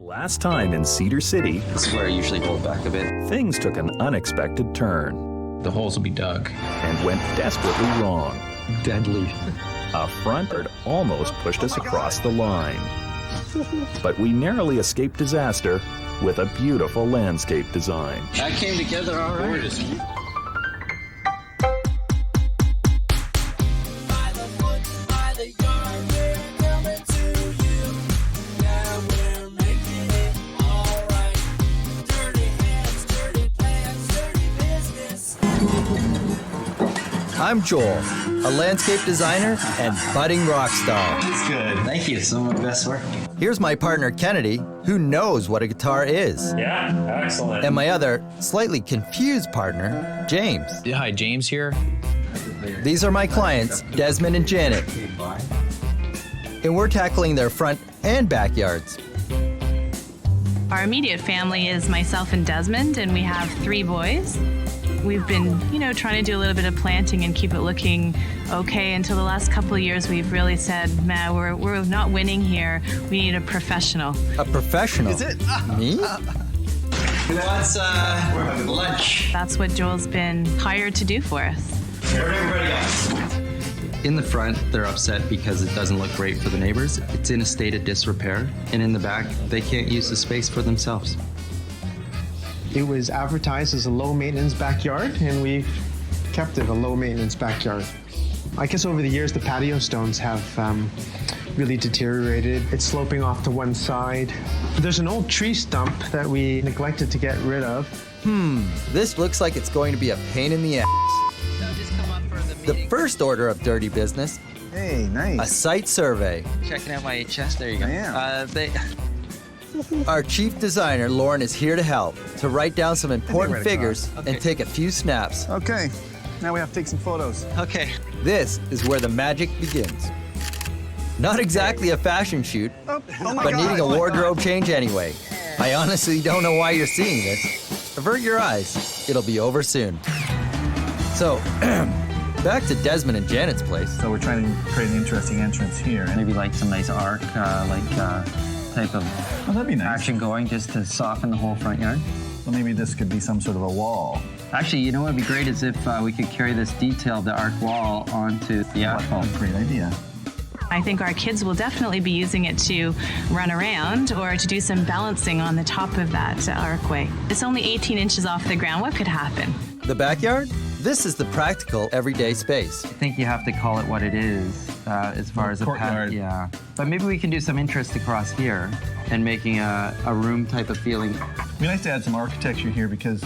Last time in Cedar City, This is where I usually hold back a bit. things took an unexpected turn The holes will be dug. and went desperately wrong. Deadly. A front yard almost pushed us across the line. But we narrowly escaped disaster with a beautiful landscape design. That came together all right. I'm Joel, a landscape designer and budding rock star. That's good. Thank you. Some of my best work. Here's my partner Kennedy, who knows what a guitar is. Yeah, excellent. And my other, slightly confused partner, James. Hi, James here. These are my clients, Desmond and Janet. And we're tackling their front and backyards. Our immediate family is myself and Desmond, and we have 3 boys. We've been, trying to do a little bit of planting and keep it looking okay until the last couple of years we've really said, man, we're not winning here. We need a professional. A professional? Is it? Me? Who wants lunch? That's what Joel's been hired to do for us. Where'd everybody else? In the front, they're upset because it doesn't look great for the neighbors. It's in a state of disrepair. And in the back, they can't use the space for themselves. It was advertised as a low-maintenance backyard, and we've kept it a low-maintenance backyard. I guess over the years, the patio stones have really deteriorated. It's sloping off to one side. There's an old tree stump that we neglected to get rid of. This looks like it's going to be a pain in the ass. The first order of dirty business, Hey, a nice. site survey. Checking out my chest, there you go. Yeah. Our chief designer, Lauren, is here to help, to write down some important right across. figures and take a few snaps. Okay, now we have to take some photos. Okay. This is where the magic begins. Not exactly a fashion shoot, Oh my but God. needing a wardrobe change anyway. I honestly don't know why you're seeing this. Avert your eyes. It'll be over soon. So, back to Desmond and Janet's place. So we're trying to create an interesting entrance here. Maybe like some nice arc, type of Oh, that'd be nice. action going just to soften the whole front yard. So maybe this could be some sort of a wall. Actually, you know what would be great is if we could carry this detail of the arc wall onto the asphalt. Great idea. I think our kids will definitely be using it to run around or to do some balancing on the top of that arcway. It's only 18 inches off the ground. What could happen? The backyard? This is the practical, everyday space. I think you have to call it what it is as far as a Courtyard. Yeah. But maybe we can do some interest across here and making a room type of feeling. It'd be nice to add some architecture here because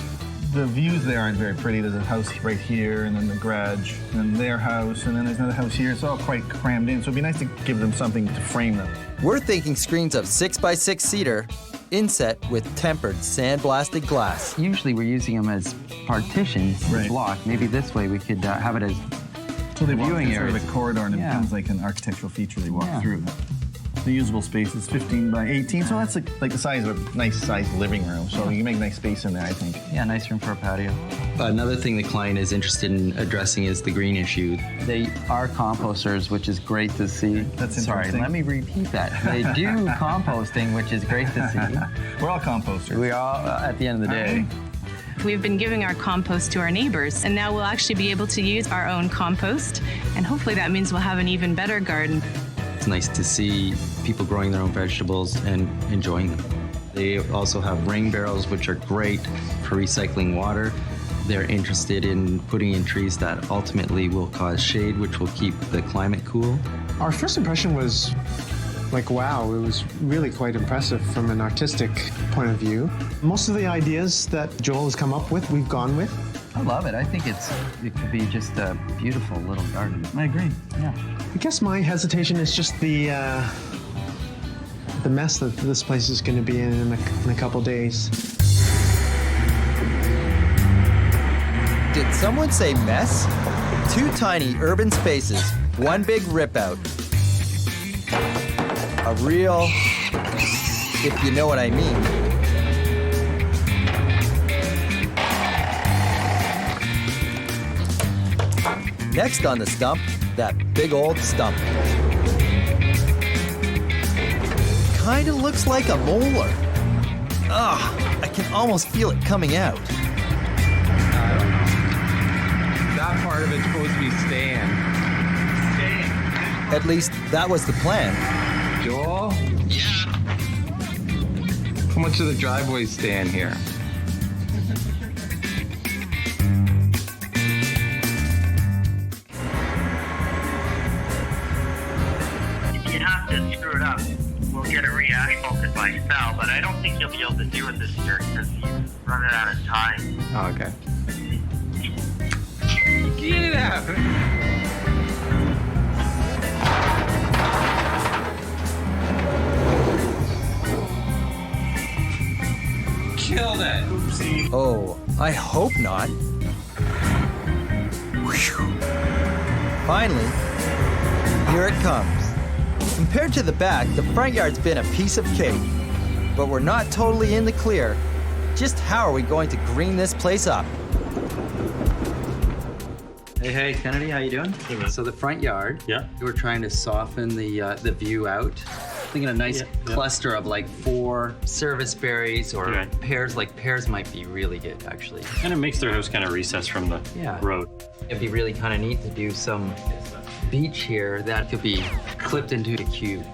the views there aren't very pretty. There's a house right here, and then the garage, and then their house, and then there's another house here. It's all quite crammed in, so it'd be nice to give them something to frame them. We're thinking screens of 6x6 cedar, inset with tempered sandblasted glass. Usually we're using them as partitions, Right. block. Maybe this way we could have it as So they walk Viewing through sort of areas. a corridor, and it Yeah. becomes like an architectural feature they walk Yeah. through. The usable space is 15 by 18, so that's like the size of a nice sized living room. So you can make nice space in there, I think. yeah, nice room for a patio. Another thing the client is interested in addressing is the green issue. They are composters, which is great to see. That's Sorry, interesting. let me repeat that. They do composting, which is great to see. We're all composters. We all, at the end of the day. We've been giving our compost to our neighbors, and now we'll actually be able to use our own compost, and hopefully that means we'll have an even better garden. It's nice to see people growing their own vegetables and enjoying them. They also have rain barrels, which are great for recycling water. They're interested in putting in trees that ultimately will cause shade, which will keep the climate cool. Our first impression was like, wow, it was really quite impressive from an artistic point of view. Most of the ideas that Joel has come up with, we've gone with. I love it. I think it could be just a beautiful little garden. I agree. Yeah. I guess my hesitation is just the mess that this place is going to be in a couple days. Did someone say mess? 2 tiny urban spaces, 1 big rip out. A real, if you know what I mean. Next on the stump, that big old stump. kind of looks like a molar. Ugh, I can almost feel it coming out. That part of it's supposed to be staying. At least that was the plan. Joel? Yeah. How much of the driveway stand here? You have to screw it up. We'll get a re-asphalted by Sal, but I don't think you'll be able to do it this year because he's running out of time. Oh, okay. Get it out. Killed it. Oopsie. Oh, I hope not. Whew. Finally, here it comes. Compared to the back, the front yard's been a piece of cake. But we're not totally in the clear. Just how are we going to green this place up? Hey, Kennedy, how you doing? So the front yard, we're trying to soften the view out. Thinking a nice cluster of like 4 service berries or pears. Like pears might be really good, actually. And it makes their house kind of recessed from the road. It'd be really kind of neat to do some beach here that could be clipped into a cube.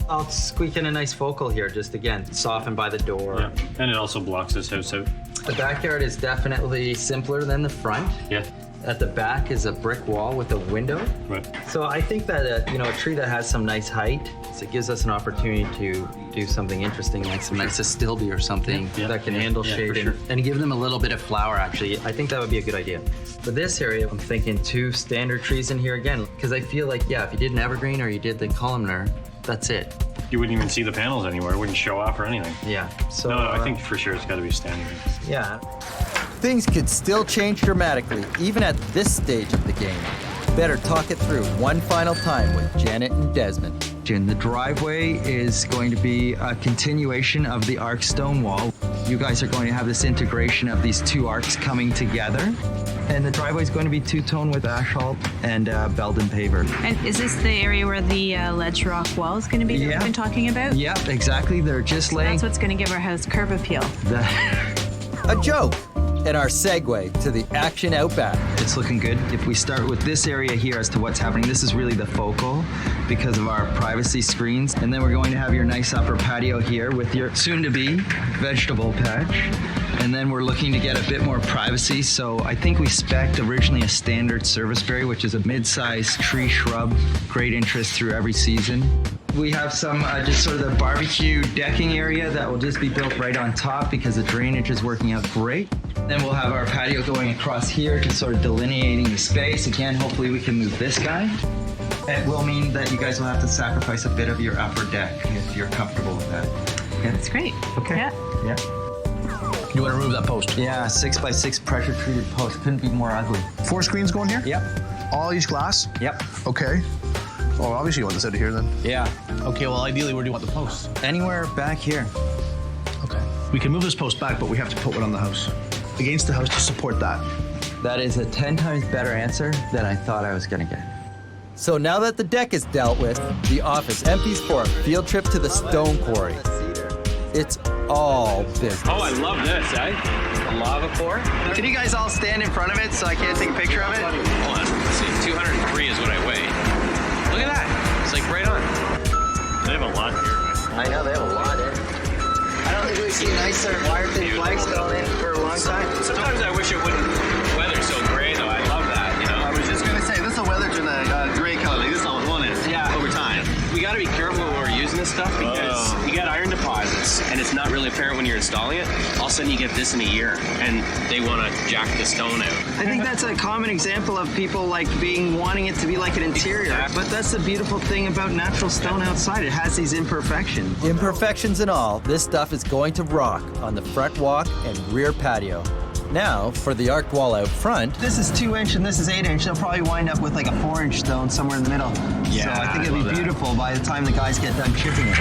I'll squeak in a nice focal here, just again, softened by the door. Yeah, and it also blocks this house out. The backyard is definitely simpler than the front. Yeah. At the back is a brick wall with a window. Right. So I think that a tree that has some nice height, so it gives us an opportunity to do something interesting, like some nice astilbe or something that can handle shade and give them a little bit of flower. Actually, I think that would be a good idea. For this area, I'm thinking 2 standard trees in here again, because I feel like if you did an evergreen or you did the columnar, that's it. You wouldn't even see the panels anywhere. It wouldn't show off or anything. Yeah. So no, I think for sure it's got to be standard. Yeah. Things could still change dramatically, even at this stage of the game. Better talk it through one final time with Janet and Desmond. The driveway is going to be a continuation of the arc stone wall. You guys are going to have this integration of these 2 arcs coming together. And the driveway is going to be 2-tone with asphalt and Belden paver. And is this the area where the ledge rock wall is going to be that we've been talking about? Yeah, exactly. They're just laying. That's what's going to give our house curb appeal. A joke. And our segue to the action out back. It's looking good. If we start with this area here as to what's happening, this is really the focal because of our privacy screens. And then we're going to have your nice upper patio here with your soon-to-be vegetable patch. And then we're looking to get a bit more privacy. So I think we spec'd originally a standard serviceberry, which is a mid-sized tree shrub, great interest through every season. We have some just sort of the barbecue decking area that will just be built right on top because the drainage is working out great. Then we'll have our patio going across here, just sort of delineating the space. Again, hopefully we can move this guy. It will mean that you guys will have to sacrifice a bit of your upper deck if you're comfortable with that. Yeah. That's great. Okay. Yeah. You want to remove that post? Yeah, 6x6 pressure treated post. Couldn't be more ugly. 4 screens going here? Yep. All each glass? Yep. Okay. Well, obviously you want this out of here then. Yeah. Okay, well, ideally, where do you want the post? Anywhere back here. Okay. We can move this post back, but we have to put one on the house. Against the house to support that. That is a 10 times better answer than I thought I was going to get. So now that the deck is dealt with, the office empties for a field trip to the stone quarry. It's all business. Oh, I love this, eh? The lava pour. Can you guys all stand in front of it so I can't take a picture of it? Hold on. Let's see, 203 is what I weigh. Look at that. It's like right on. They have a lot here. I know, they have a lot in. I don't think we've seen nicer wire-thin flags going in for a long time. Sometimes I wish it wouldn't weather so gray, though. I love that, you know? I was just gonna say, this will weather to the gray color. Like, this is all we wanted over time. We got to be careful when we're using this stuff because you got iron deposits and it's not really apparent when you're installing it. All of a sudden you get this in a year and they want to jack the stone out. I think that's a common example of people like wanting it to be like an interior. Exactly. But that's the beautiful thing about natural stone outside. It has these imperfections. Imperfections and all, this stuff is going to rock on the front walk and rear patio. Now, for the arced wall out front. This is 2-inch and this is 8-inch. They'll probably wind up with like a 4-inch stone somewhere in the middle. Yeah, so I think it'll be beautiful by the time the guys get done chipping it.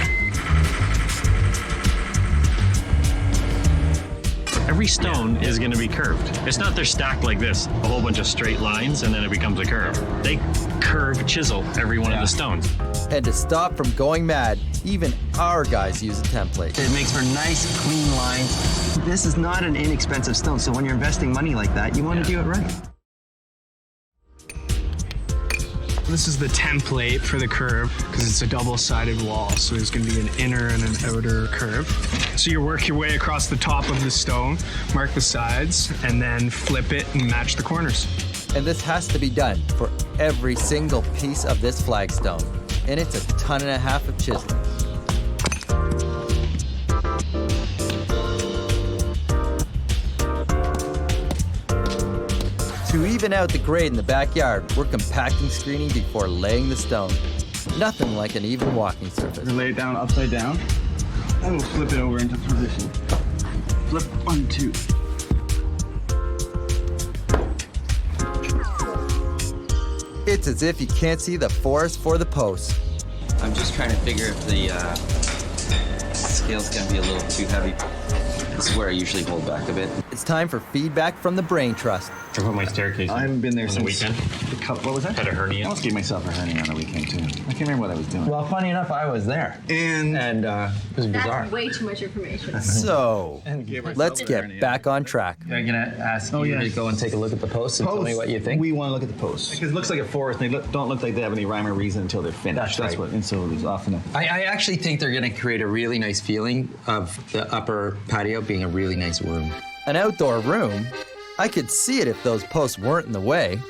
Every stone is going to be curved. It's not they're stacked like this, a whole bunch of straight lines, and then it becomes a curve. They curve chisel every one of the stones. And to stop from going mad, even our guys use a template. It makes for nice, clean lines. This is not an inexpensive stone, so when you're investing money like that, you want to do it right. This is the template for the curve because it's a double-sided wall, so there's going to be an inner and an outer curve. So you work your way across the top of the stone, mark the sides, and then flip it and match the corners. And this has to be done for every single piece of this flagstone. And it's 1.5 tons of chiseling. To even out the grade in the backyard, we're compacting screening before laying the stone. Nothing like an even walking surface. Lay it down upside down, and we'll flip it over into position. Flip 1, 2. It's as if you can't see the forest for the posts. I'm just trying to figure if the scale's gonna be a little too heavy. This is where I usually hold back a bit. It's time for feedback from the Brain Trust. I put my staircase. I haven't been there on since the weekend. What was that? Had a hernia. I almost gave myself a hernia on the weekend too. I can't remember what I was doing. Well, funny enough, I was there. And it was bizarre. That's way too much information. So, let's get back on track. I'm gonna ask you to go and take a look at the posts and tell me what you think. We want to look at the posts because it looks like a forest. And they don't look like they have any rhyme or reason until they're finished. That's what. And so there's often I actually think they're gonna create a really nice feeling of the upper patio being a really nice room. An outdoor room? I could see it if those posts weren't in the way.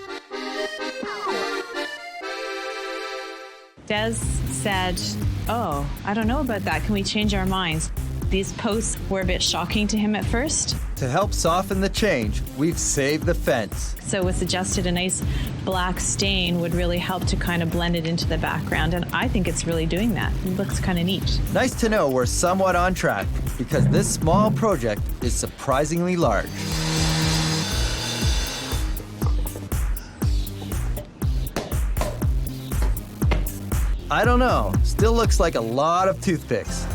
Des said, oh, I don't know about that. Can we change our minds? These posts were a bit shocking to him at first. To help soften the change, we've saved the fence. So it suggested a nice black stain would really help to kind of blend it into the background. And I think it's really doing that. It looks kind of neat. Nice to know we're somewhat on track because this small project is surprisingly large. I don't know, still looks like a lot of toothpicks.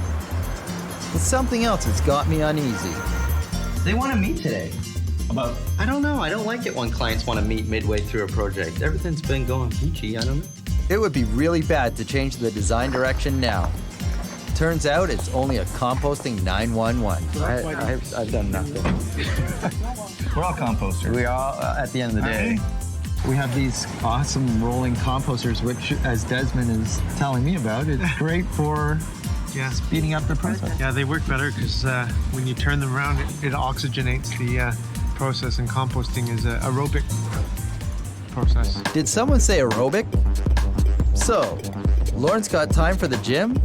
But something else has got me uneasy. They want to meet today. about. I don't know. I don't like it when clients want to meet midway through a project. Everything's been going peachy. I don't know. It would be really bad to change the design direction now. Turns out it's only a composting 911. I've done nothing. We're all composters. We all, at the end of the day. We have these awesome rolling composters, which, as Desmond is telling me about, it's great for speeding up the process. Yeah, they work better because when you turn them around, it oxygenates the process, and composting is an aerobic process. Did someone say aerobic? So, Lauren's got time for the gym?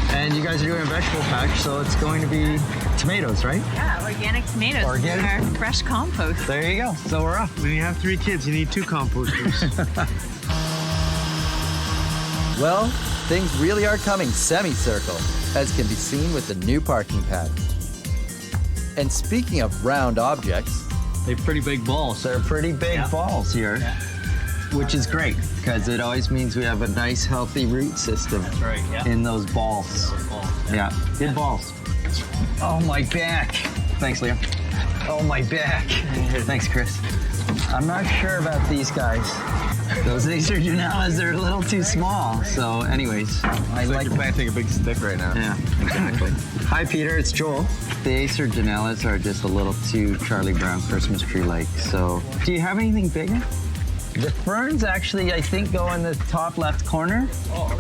And you guys are doing a vegetable patch, so it's going to be tomatoes, right? Yeah, organic tomatoes. Organic? Our fresh compost. There you go. So we're off. When you have 3 kids, you need 2 composters. Well, things really are coming semicircle, as can be seen with the new parking pad. And speaking of round objects, They're pretty big balls. They're pretty big balls here, which is great because it always means we have a nice, healthy root system in those balls. Yeah, good balls. Oh, my back. Thanks, Leo. Oh, my back. Thanks, Chris. I'm not sure about these guys. Those Acer Janellas, they're a little too small. So, anyways, I It's like like you're planting a big stick right now. Yeah, exactly. Hi, Peter. It's Joel. The Acer Janellas are just a little too Charlie Brown Christmas tree-like. So, do you have anything bigger? The ferns actually, I think, go in the top left corner,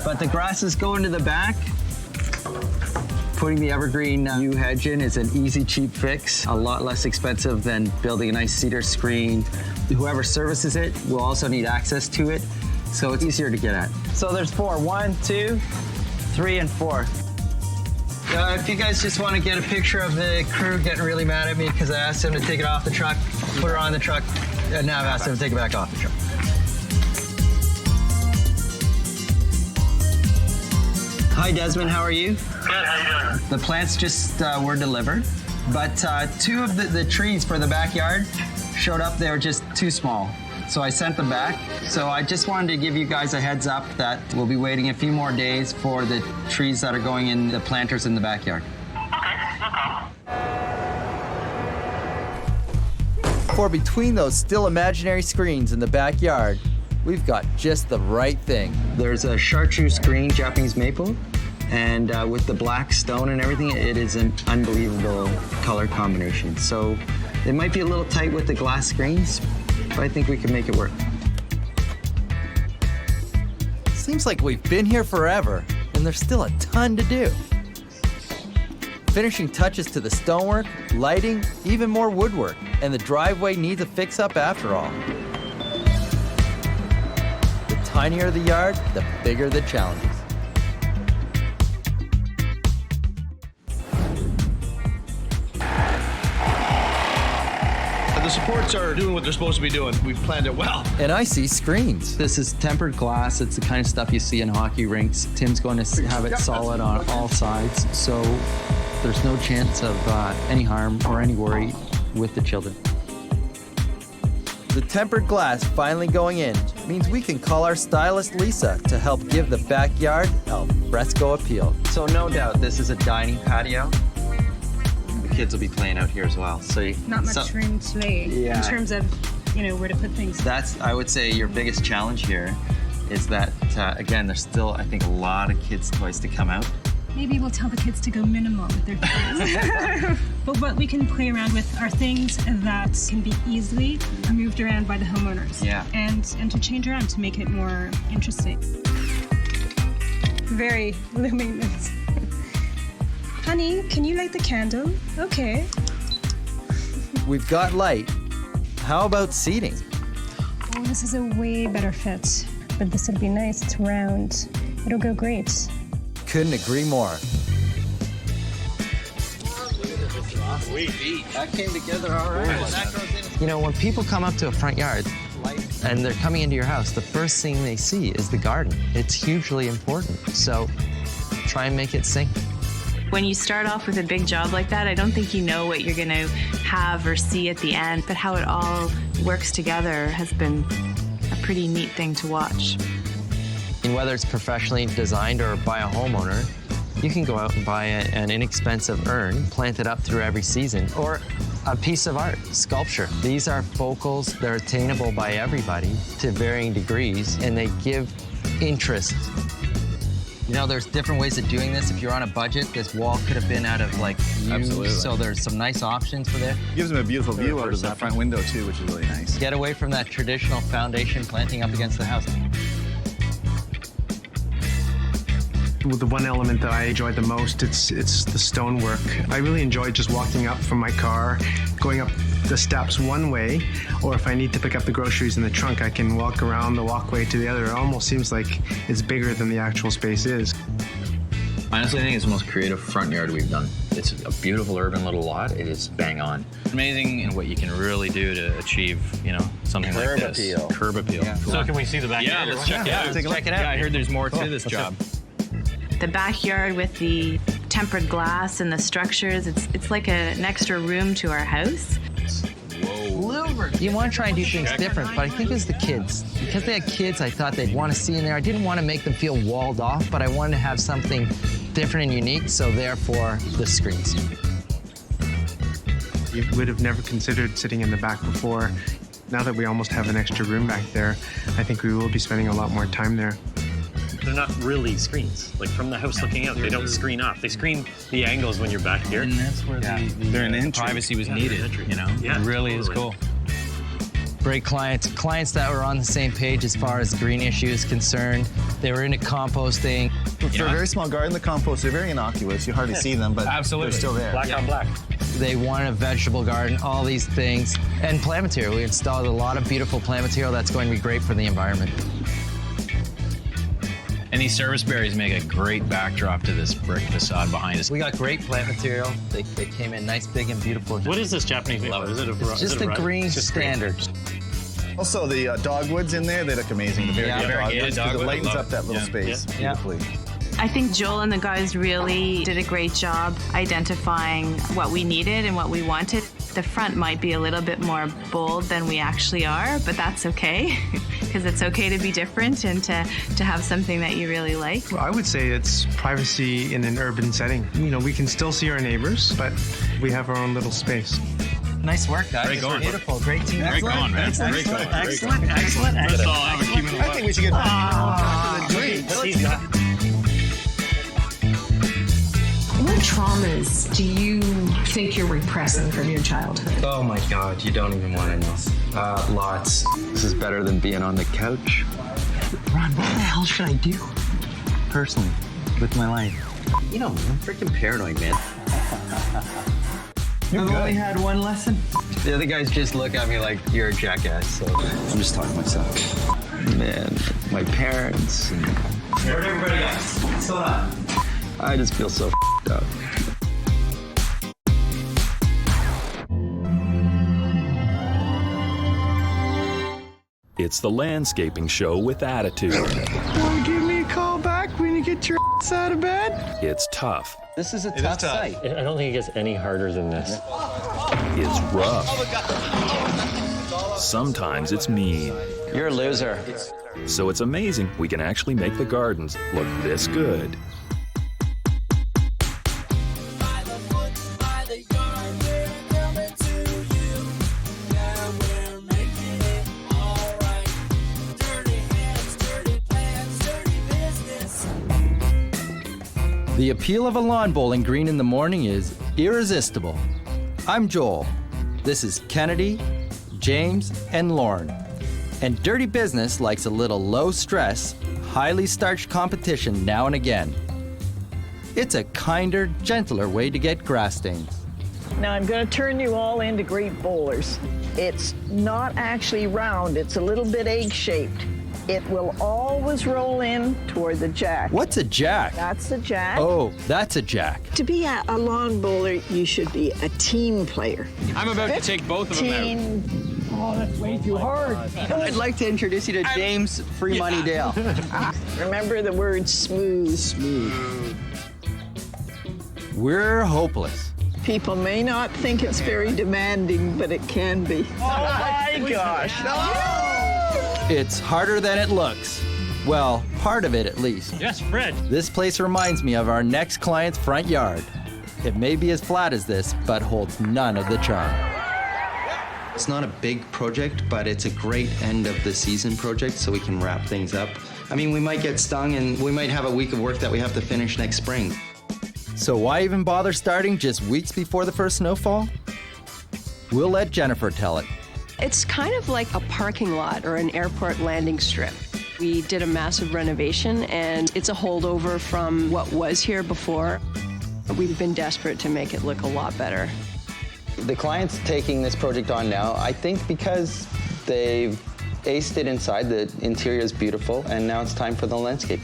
but the grasses go into the back. Putting the evergreen yew hedge in is an easy, cheap fix, a lot less expensive than building a nice cedar screen. Whoever services it will also need access to it, so it's easier to get at. So there's 4. 1, 2, 3, and 4. If you guys just want to get a picture of the crew getting really mad at me because I asked them to take it off the truck, put her on the truck, and now I've asked them to take it back off the truck. Hi, Desmond. How are you? Good. How you doing? The plants just were delivered, but 2 of the trees for the backyard showed up. They were just too small, so I sent them back. So I just wanted to give you guys a heads up that we'll be waiting a few more days for the trees that are going in the planters in the backyard. Okay, no problem. for between those still imaginary screens in the backyard, we've got just the right thing. There's a chartreuse green Japanese maple, and with the black stone and everything, it is an unbelievable color combination. So it might be a little tight with the glass screens, but I think we can make it work. Seems like we've been here forever, and there's still a ton to do. Finishing touches to the stonework, lighting, even more woodwork, and the driveway needs a fix-up after all. The tinier the yard, the bigger the challenges. The supports are doing what they're supposed to be doing. We've planned it well. And I see screens. This is tempered glass. It's the kind of stuff you see in hockey rinks. Tim's going to have it solid on all sides, so there's no chance of any harm or any worry with the children. The tempered glass finally going in means we can call our stylist Lisa to help give the backyard a fresco appeal. So no doubt this is a dining patio. The kids will be playing out here as well. So not much room to lay in terms of, where to put things. That's, I would say, your biggest challenge here is that, again, there's still, I think, a lot of kids' toys to come out. Maybe we'll tell the kids to go minimal with their toys. But we can play around with our things that can be easily moved around by the homeowners. Yeah. And to change around to make it more interesting. Very low maintenance. Honey, can you light the candle? Okay. We've got light. How about seating? Oh, this is a way better fit. But this would be nice. It's round. It'll go great. Couldn't agree more. That came together all right. When people come up to a front yard and they're coming into your house, the first thing they see is the garden. It's hugely important. So try and make it sing. When you start off with a big job like that, I don't think you know what you're going to have or see at the end, but how it all works together has been a pretty neat thing to watch. And whether it's professionally designed or by a homeowner, you can go out and buy an inexpensive urn, plant it up through every season, or a piece of art, sculpture. These are focals. They're attainable by everybody to varying degrees, and they give interest. There's different ways of doing this. If you're on a budget, this wall could have been out of yew. Absolutely. So there's some nice options for that. Gives them a beautiful view out of the front window too, which is really nice. Get away from that traditional foundation planting up against the house. The one element that I enjoyed the most, it's the stonework. I really enjoyed just walking up from my car, going up the steps one way, or if I need to pick up the groceries in the trunk, I can walk around the walkway to the other. It almost seems like it's bigger than the actual space is. Honestly, I think it's the most creative front yard we've done. It's a beautiful urban little lot. It is bang on. Amazing in what you can really do to achieve, something like this. Curb appeal. Yeah. So can we see the backyard? Yeah, let's check it out. Check it out. Yeah, I heard there's more to this job. The backyard with the tempered glass and the structures, it's like an extra room to our house. You want to try and do things different, but I think as the kids, because they had kids I thought they'd want to see in there. I didn't want to make them feel walled off, but I wanted to have something different and unique, so therefore the screens. You would have never considered sitting in the back before. Now that we almost have an extra room back there, I think we will be spending a lot more time there. They're not really screens. Like from the house looking out, they don't screen off. They screen the angles when you're back here. And that's where the privacy was needed, Yeah, it really is cool. Great clients that were on the same page as far as the green issue is concerned. They were into composting. For a very small garden, the compost, they're very innocuous. You hardly see them, but Absolutely. they're still there. Black on black. They wanted a vegetable garden, all these things. And plant material. We installed a lot of beautiful plant material that's going to be great for the environment. And these service berries make a great backdrop to this brick facade behind us. We got great plant material. They came in nice, big, and beautiful. What is this Japanese maple? Is it a It's just a green standard. Also, the dogwoods in there, they look amazing. The very dogwoods, because it lightens up that little space beautifully. I think Joel and the guys really did a great job identifying what we needed and what we wanted. The front might be a little bit more bold than we actually are, but that's okay, because it's okay to be different and to have something that you really like. Well, I would say it's privacy in an urban setting. We can still see our neighbors, but we have our own little space. Nice work, guys. Great going. Beautiful. Great team. Great going, man. Great going. Excellent. Let's all have a cumulative. I think we should get back to the drinks. What traumas do you think you're repressing from your childhood? Oh my God, you don't even want to know. Lots. This is better than being on the couch. Ron, what the hell should I do? Personally, with my life. You know, I'm freaking paranoid, man. I've only had one lesson. The other guys just look at me like you're a jackass, so I'm just talking to myself. Man, my parents. And Where'd everybody go? What's going on? I just feel so f***ed up. It's the landscaping show with attitude. Want to give me a call back when you get your ass out of bed? It's tough. This is a tough site. I don't think it gets any harder than this. It's rough. Sometimes it's mean. You're a loser. So it's amazing we can actually make the gardens look this good. The appeal of a lawn bowling green in the morning is irresistible. I'm Joel. This is Kennedy, James, and Lauren. And Dirty Business likes a little low-stress, highly starched competition now and again. It's a kinder, gentler way to get grass stains. Now I'm going to turn you all into great bowlers. It's not actually round, it's a little bit egg-shaped. It will always roll in toward the jack. What's a jack? That's the jack. Oh, that's a jack. To be a lawn bowler, you should be a team player. I'm about to take both of them out. Oh, that's way too hard. I'd like to introduce you to James Free Money Dale. Remember the word smooth. Smooth. We're hopeless. People may not think it's very demanding, but it can be. Oh my gosh. It's harder than it looks. Well, part of it at least. Yes, Fred. This place reminds me of our next client's front yard. It may be as flat as this, but holds none of the charm. It's not a big project, but it's a great end of the season project so we can wrap things up. I mean, we might get stung and we might have a week of work that we have to finish next spring. So why even bother starting just weeks before the first snowfall? We'll let Jennifer tell it. It's kind of like a parking lot or an airport landing strip. We did a massive renovation, and it's a holdover from what was here before. We've been desperate to make it look a lot better. The client's taking this project on now, I think because they've aced it inside, the interior is beautiful, and now it's time for the landscape.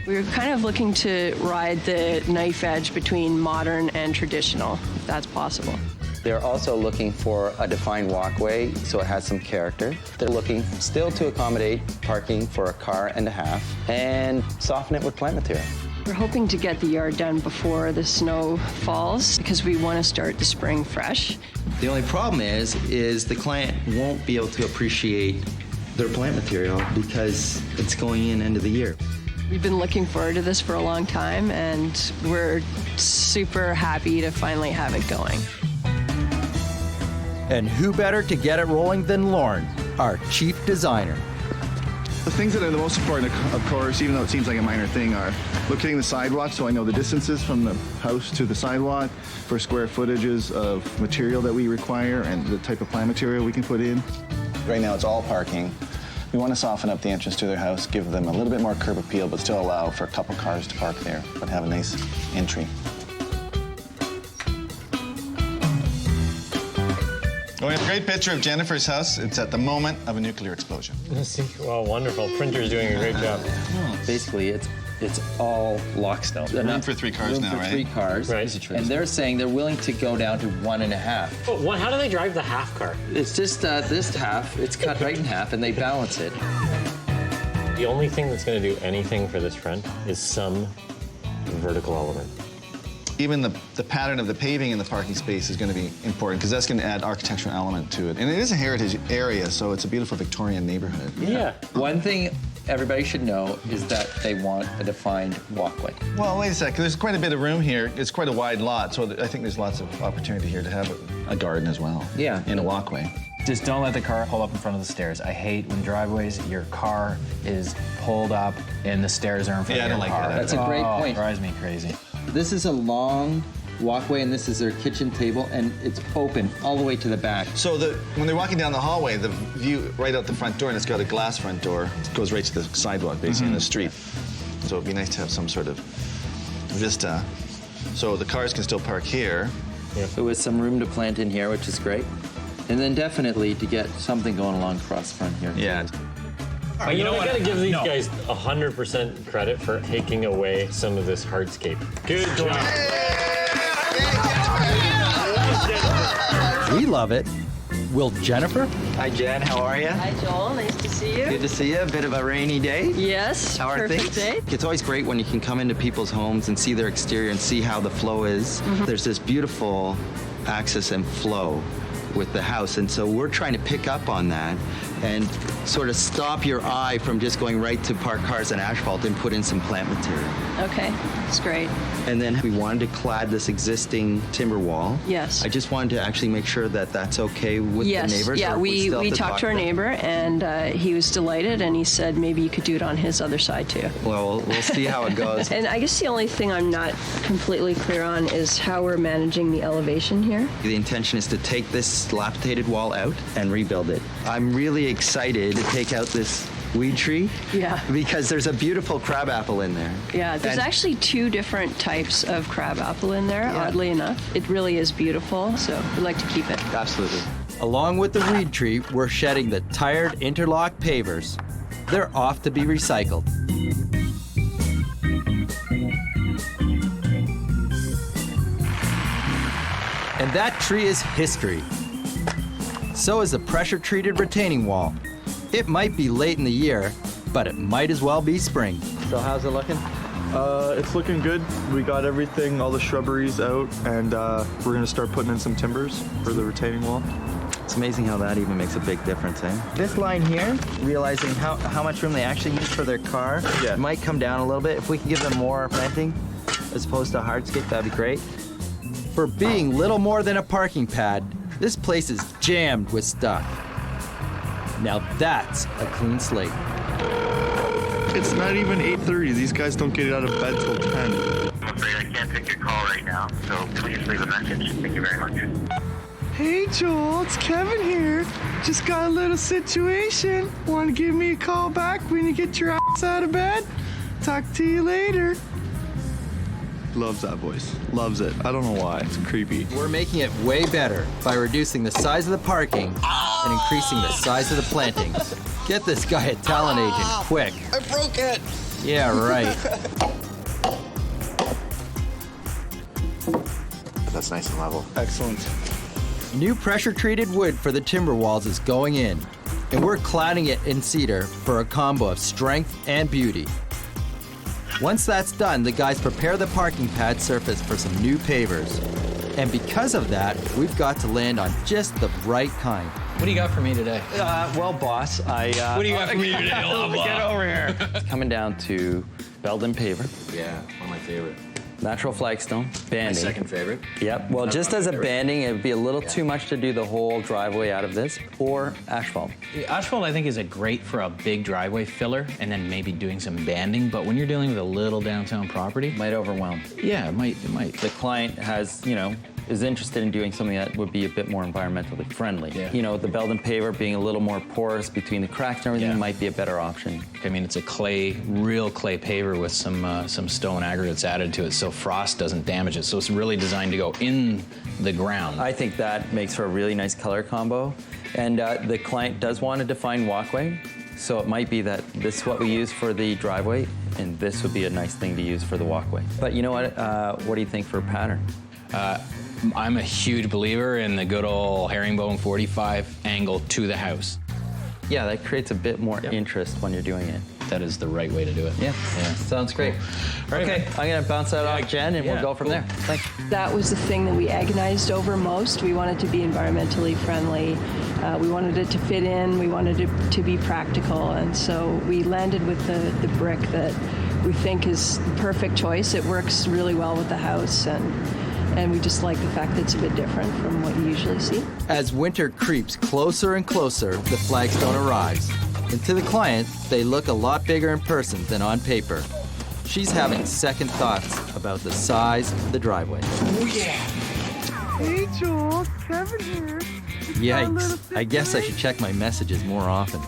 We were kind of looking to ride the knife edge between modern and traditional, if that's possible. They're also looking for a defined walkway so it has some character. They're looking still to accommodate parking for a car and a half and soften it with plant material. We're hoping to get the yard done before the snow falls because we want to start the spring fresh. The only problem is the client won't be able to appreciate their plant material because it's going in end of the year. We've been looking forward to this for a long time, and we're super happy to finally have it going. And who better to get it rolling than Lauren, our chief designer. The things that are the most important, of course, even though it seems like a minor thing, are locating the sidewalk so I know the distances from the house to the sidewalk for square footages of material that we require and the type of plant material we can put in. Right now it's all parking. We want to soften up the entrance to their house, give them a little bit more curb appeal, but still allow for a couple cars to park there, but have a nice entry. Oh, we have a great picture of Jennifer's house. It's at the moment of a nuclear explosion. Well, wonderful. Printer's doing a great job. Basically, it's all lockstone. Room for 3 cars now, right? 3 cars. Right. And they're saying they're willing to go down to 1.5. Oh, how do they drive the half car? It's just this half, it's cut right in half, and they balance it. The only thing that's going to do anything for this front is some vertical element. Even the pattern of the paving in the parking space is going to be important because that's going to add architectural element to it. And it is a heritage area, so it's a beautiful Victorian neighborhood. Yeah. One thing everybody should know is that they want a defined walkway. Well, wait a sec. There's quite a bit of room here. It's quite a wide lot, so I think there's lots of opportunity here to have a garden as well. Yeah. In a walkway. Just don't let the car pull up in front of the stairs. I hate when driveways, your car is pulled up and the stairs are in front of your car. Yeah, I don't like that. That's a great point. It drives me crazy. This is a long walkway, and this is their kitchen table, and it's open all the way to the back. So when they're walking down the hallway, the view right out the front door, and it's got a glass front door, it goes right to the sidewalk, basically, in the street. So it'd be nice to have some sort of vista. So the cars can still park here. So with some room to plant in here, which is great. And then definitely to get something going along across the front here. Yeah. But you know what? I gotta give these guys 100% credit for taking away some of this hardscape. Good job. We love it. Will Jennifer? Hi, Jen. How are you? Hi, Joel. Nice to see you. Good to see you. A bit of a rainy day. Yes. How are perfect things? day. It's always great when you can come into people's homes and see their exterior and see how the flow is. There's this beautiful access and flow with the house, and so we're trying to pick up on that and sort of stop your eye from just going right to park cars and asphalt and put in some plant material. Okay, that's great. And then we wanted to clad this existing timber wall. Yes. I just wanted to actually make sure that that's okay with the neighbors. Yeah, or we still have talked to our them? neighbor, and he was delighted, and he said maybe you could do it on his other side too. Well, we'll see how it goes. And I guess the only thing I'm not completely clear on is how we're managing the elevation here. The intention is to take this dilapidated wall out and rebuild it. I'm really excited to take out this weed tree. Yeah. Because there's a beautiful crabapple in there. Yeah, there's actually 2 different types of crabapple in there, oddly enough. It really is beautiful, so we'd like to keep it. Absolutely. Along with the weed tree, we're shedding the tired interlock pavers. They're off to be recycled. And that tree is history. So is the pressure-treated retaining wall. It might be late in the year, but it might as well be spring. So how's it looking? It's looking good. We got everything, all the shrubberies out, and we're gonna start putting in some timbers for the retaining wall. It's amazing how that even makes a big difference, eh? This line here, realizing how much room they actually use for their car, might come down a little bit. If we can give them more planting as opposed to hardscape, that'd be great. For being little more than a parking pad, this place is jammed with stuff. Now that's a clean slate. It's not even 8:30. These guys don't get out of bed till 10. I'm afraid I can't take your call right now, so please leave a message. Thank you very much. Hey Joel, it's Kevin here. Just got a little situation. Want to give me a call back when you get your ass out of bed? Talk to you later. Loves that voice. Loves it. I don't know why. It's creepy. We're making it way better by reducing the size of the parking and increasing the size of the plantings. Get this guy a talent agent, quick. I broke it! Yeah, right. That's nice and level. Excellent. New pressure-treated wood for the timber walls is going in, and we're cladding it in cedar for a combo of strength and beauty. Once that's done, the guys prepare the parking pad surface for some new pavers. And because of that, we've got to land on just the right kind. What do you got for me today? Well, boss, What do you got for me today, Lava? Get over here. It's coming down to Belden paver. Yeah, one of my favorite. Natural flagstone, banding. My second favorite. Yep, well, just as a banding, it would be a little too much to do the whole driveway out of this, or asphalt. Asphalt, I think, is great for a big driveway filler and then maybe doing some banding, but when you're dealing with a little downtown property... Might overwhelm. Yeah, it might. The client has, is interested in doing something that would be a bit more environmentally friendly. Yeah. The Belden paver being a little more porous between the cracks and everything might be a better option. I mean, it's a real clay paver with some stone aggregates added to it so frost doesn't damage it. So it's really designed to go in the ground. I think that makes for a really nice color combo. And the client does want a defined walkway. So it might be that this is what we use for the driveway, and this would be a nice thing to use for the walkway. But you know what do you think for a pattern? I'm a huge believer in the good old herringbone 45 angle to the house. Yeah, that creates a bit more interest when you're doing it. that is the right way to do it. Yeah, sounds great. Okay, I'm gonna bounce that off Jen, and we'll go from there. Thanks. That was the thing that we agonized over most. We wanted to be environmentally friendly. We wanted it to fit in. We wanted it to be practical. And so we landed with the brick that we think is the perfect choice. It works really well with the house, and we just like the fact that it's a bit different from what you usually see. As winter creeps closer and closer, the flagstone arrives. And to the client, they look a lot bigger in person than on paper. She's having second thoughts about the size of the driveway. Oh, yeah. Hey, Joel, Kevin here. Yikes. I guess I should check my messages more often.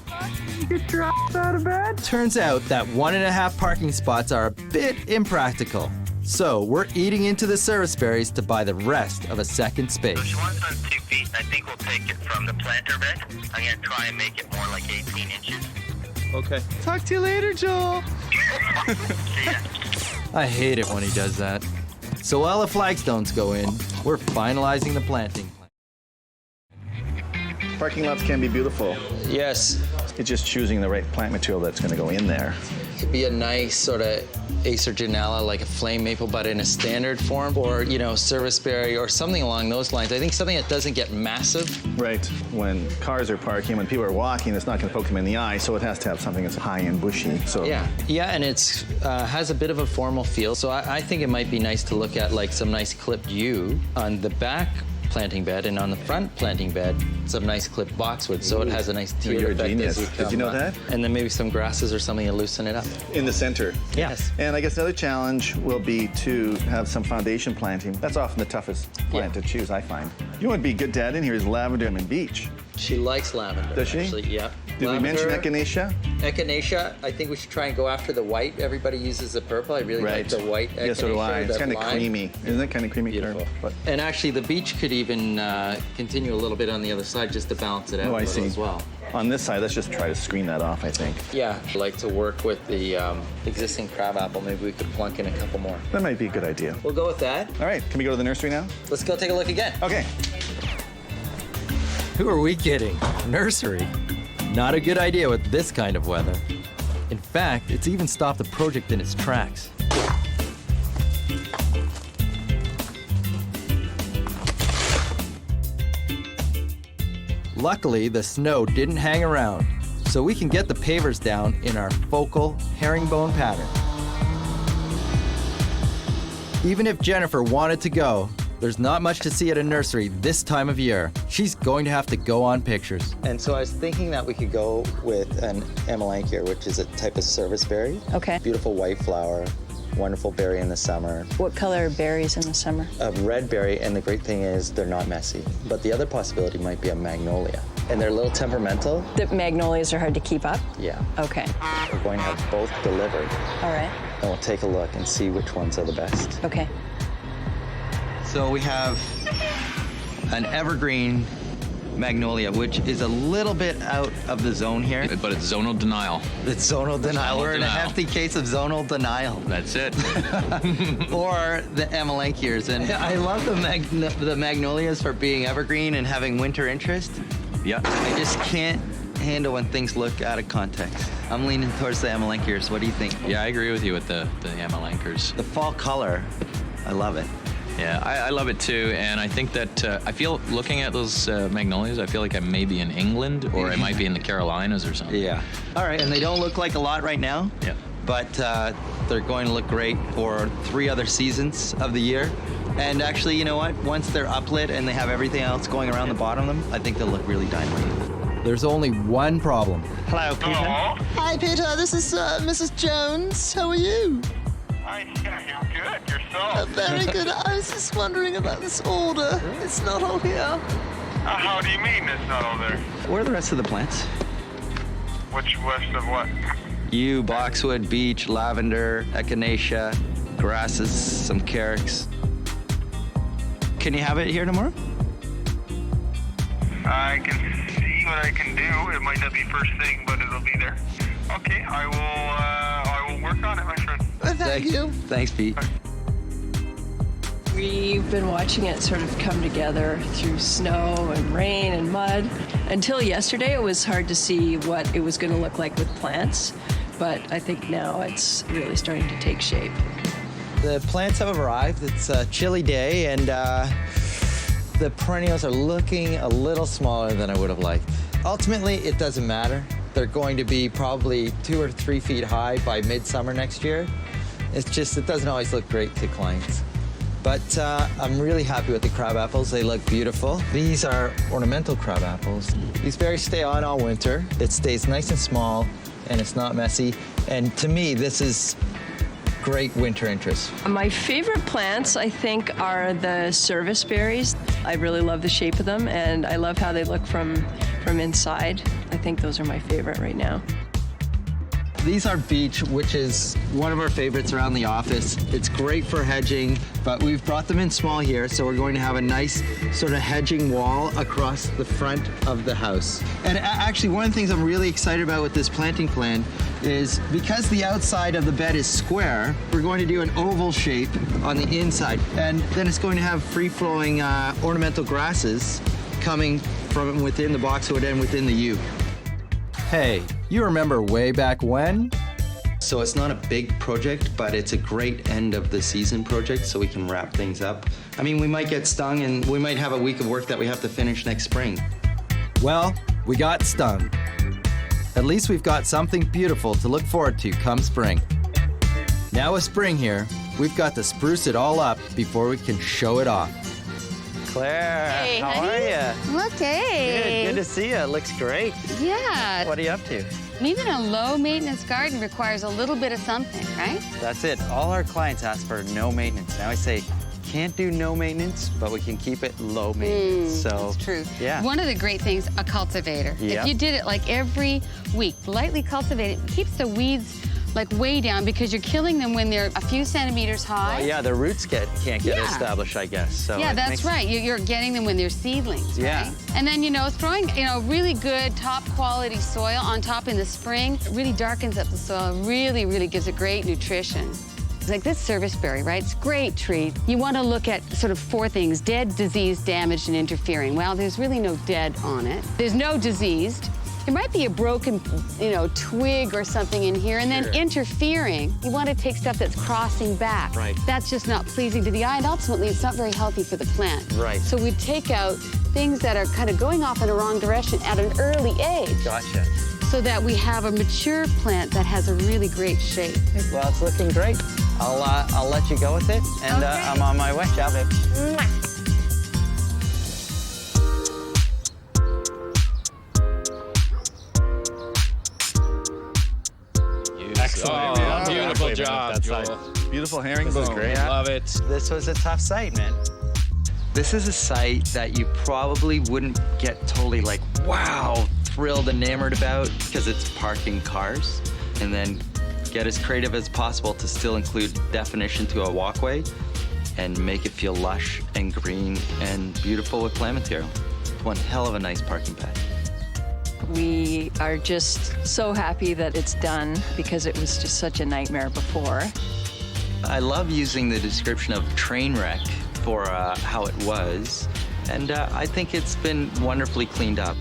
Get your ass out of bed? Turns out that 1.5 parking spots are a bit impractical. So we're eating into the service berries to buy the rest of a second space. She wants on 2 feet. I think we'll take it from the planter bed. I'm going to try and make it more like 18 inches. Okay. Talk to you later, Joel. See ya. I hate it when he does that. So while the flagstones go in, we're finalizing the planting. Parking lots can be beautiful. Yes. It's just choosing the right plant material that's going to go in there. It'd be a nice sort of Acer Janella, like a flame maple, but in a standard form, or, serviceberry or something along those lines. I think something that doesn't get massive. Right. When cars are parking, when people are walking, it's not going to poke them in the eye, so it has to have something that's high and bushy. So Yeah, and it's has a bit of a formal feel, so I think it might be nice to look at like some nice clipped yew on the back planting bed, and on the front planting bed, some nice clipped boxwood, so it has a nice tiered You're a effect. genius. As you come Did you know up. that? And then maybe some grasses or something to loosen it up. in the center. Yes. And I guess another challenge will be to have some foundation planting. That's often the toughest plant to choose, I find. You know what would be a good dad in here is lavender and beech. She likes lavender. Does she? Actually, yeah. Did we mention echinacea? Echinacea, I think we should try and go after the white. Everybody uses the purple. I really like the white echinacea. Yeah, so do I. It's that kind of lime. creamy. Isn't it kind of creamy? Beautiful. But And actually, the beech could even continue a little bit on the other side just to balance it out oh, a I little see. as well. On this side, let's just try to screen that off, I think. Yeah, I like to work with the existing crabapple. Maybe we could plunk in a couple more. That might be a good idea. We'll go with that. All right, can we go to the nursery now? Let's go take a look again. Okay. Who are we kidding? Nursery? Not a good idea with this kind of weather. In fact, it's even stopped the project in its tracks. Luckily, the snow didn't hang around, so we can get the pavers down in our focal herringbone pattern. Even if Jennifer wanted to go, there's not much to see at a nursery this time of year. She's going to have to go on pictures. And so I was thinking that we could go with an amelanchier, which is a type of serviceberry. Okay. Beautiful white flower, wonderful berry in the summer. What color are berries in the summer? A red berry, and the great thing is they're not messy. But the other possibility might be a magnolia. And they're a little temperamental. The magnolias are hard to keep up? Yeah. Okay. We're going to have both delivered. All right. And we'll take a look and see which ones are the best. Okay. So we have an evergreen magnolia, which is a little bit out of the zone here. But it's zonal denial. It's zonal denial. We're in a hefty case of zonal denial. That's it. Or the amelanchiers. And I love the magnolias for being evergreen and having winter interest. Yeah. I just can't handle when things look out of context. I'm leaning towards the amelanchiers. What do you think? Yeah, I agree with you with the amelanchiers. The fall color, I love it. Yeah, I love it too, and I think that I feel looking at those magnolias, I feel like I may be in England or I might be in the Carolinas or something. Yeah. All right, and they don't look like a lot right now. Yeah. But they're going to look great for 3 other seasons of the year. And actually, you know what? Once they're uplit and they have everything else going around the bottom of them, I think they'll look really dynamite. There's only one problem. Hello, Peter. Hi, Peter. This is Mrs. Jones. How are you? Hi, yeah, you're good. Yourself? Very good. I was just wondering about this order. It's not all here. How do you mean it's not all there? Where are the rest of the plants? Which west of what? Yew, boxwood, beech, lavender, echinacea, grasses, some carex. Can you have it here tomorrow? I can see what I can do. It might not be first thing, but it'll be there. Okay, I will work on it, my friend. Thank you. Thanks, Pete. We've been watching it sort of come together through snow and rain and mud. Until yesterday, it was hard to see what it was going to look like with plants. but I think now it's really starting to take shape. The plants have arrived. It's a chilly day, and the perennials are looking a little smaller than I would have liked. Ultimately, it doesn't matter. They're going to be probably 2 or 3 feet high by midsummer next year. It's just, it doesn't always look great to clients. But I'm really happy with the crab apples. They look beautiful. These are ornamental crab apples. These berries stay on all winter. It stays nice and small, and it's not messy. And to me, this is great winter interest. My favorite plants, I think, are the service berries. I really love the shape of them, and I love how they look from inside. I think those are my favorite right now. These are beech, which is one of our favorites around the office. It's great for hedging, but we've brought them in small here, so we're going to have a nice sort of hedging wall across the front of the house. And actually, one of the things I'm really excited about with this planting plan is because the outside of the bed is square, we're going to do an oval shape on the inside. And then it's going to have free-flowing ornamental grasses coming from within the boxwood and within the yew. Hey, you remember way back when? So it's not a big project, but it's a great end of the season project so we can wrap things up. I mean, we might get stung and we might have a week of work that we have to finish next spring. Well, we got stung. At least we've got something beautiful to look forward to come spring. Now with spring here, we've got to spruce it all up before we can show it off. Claire, hey, how honey. are you? Okay. Good to see you. It looks great. Yeah. What are you up to? Even a low-maintenance garden requires a little bit of something, right? That's it. All our clients ask for no maintenance. Now I say, can't do no maintenance, but we can keep it low maintenance. So that's true. Yeah. One of the great things, a cultivator. Yep. If you did it like every week, lightly cultivate it, keeps the weeds like way down because you're killing them when they're a few centimeters high. Well, yeah, the roots can't get established, I guess. So yeah, that's right. You're getting them when they're seedlings, yeah. Right? And then, throwing, really good top quality soil on top in the spring, it really darkens up the soil, really, really gives it great nutrition. It's like this serviceberry, right? It's a great tree. You want to look at sort of 4 things: dead, diseased, damaged, and interfering. Well, there's really no dead on it. There's no diseased. There might be a broken, twig or something in here, and then interfering. You want to take stuff that's crossing back. Right. That's just not pleasing to the eye, and ultimately it's not very healthy for the plant. Right. So we take out things that are kind of going off in the wrong direction at an early age. Gotcha. So that we have a mature plant that has a really great shape. Well, it's looking great. I'll let you go with it, and Okay. I'm on my way. Ciao, babe. Excellent. Oh, beautiful yeah. job, That Joel. side. Beautiful herringbone. This is great. Yeah. Love it. This was a tough site, man. This is a site that you probably wouldn't get totally like, wow, thrilled, enamored about because it's parking cars. And then get as creative as possible to still include definition to a walkway and make it feel lush and green and beautiful with plant material. One hell of a nice parking pad. We are just so happy that it's done because it was just such a nightmare before. I love using the description of train wreck for how it was, and I think it's been wonderfully cleaned up.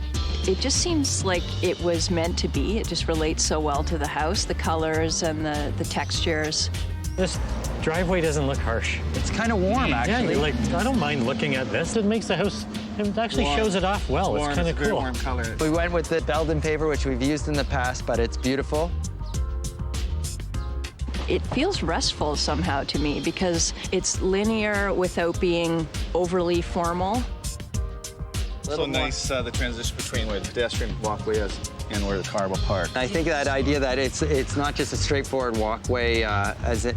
It just seems like it was meant to be. It just relates so well to the house, the colors and the textures. This driveway doesn't look harsh. It's kind of warm, actually. Yeah, I don't mind looking at this. It makes the house, it actually Warm. shows it off well. Warm, It's kind of very cool. warm color. We went with the Belden paver, which we've used in the past, but it's beautiful. It feels restful somehow to me because it's linear without being overly formal. So nice the transition between where the pedestrian walkway is and where the car will park. I think that idea that it's not just a straightforward walkway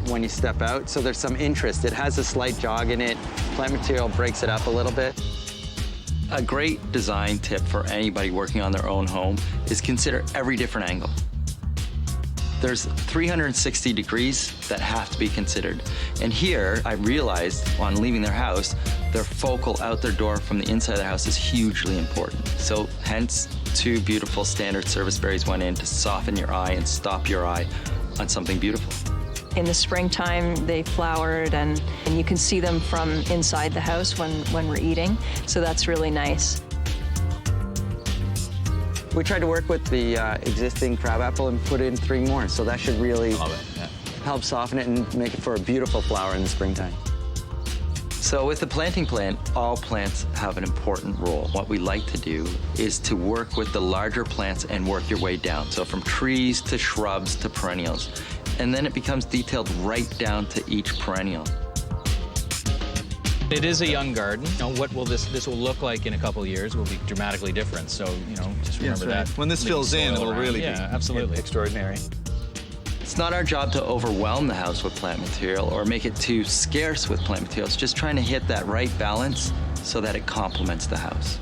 when you step out, so there's some interest. It has a slight jog in it. Plant material breaks it up a little bit. A great design tip for anybody working on their own home is consider every different angle. There's 360 degrees that have to be considered. And here, I realized on leaving their house, their focal out their door from the inside of the house is hugely important. So hence, 2 beautiful standard service berries went in to soften your eye and stop your eye on something beautiful. In the springtime, they flowered and you can see them from inside the house when we're eating. So that's really nice. We tried to work with the existing crabapple and put in 3 more, so that should really help soften it and make it for a beautiful flower in the springtime. So with the planting plant, all plants have an important role. What we like to do is to work with the larger plants and work your way down. So from trees to shrubs to perennials. And then it becomes detailed right down to each perennial. It is a young garden. You know, what will this will look like in a couple of years will be dramatically different. So, you know, just remember that. When this fills in, it'll really be absolutely extraordinary. It's not our job to overwhelm the house with plant material or make it too scarce with plant material. It's just trying to hit that right balance so that it complements the house.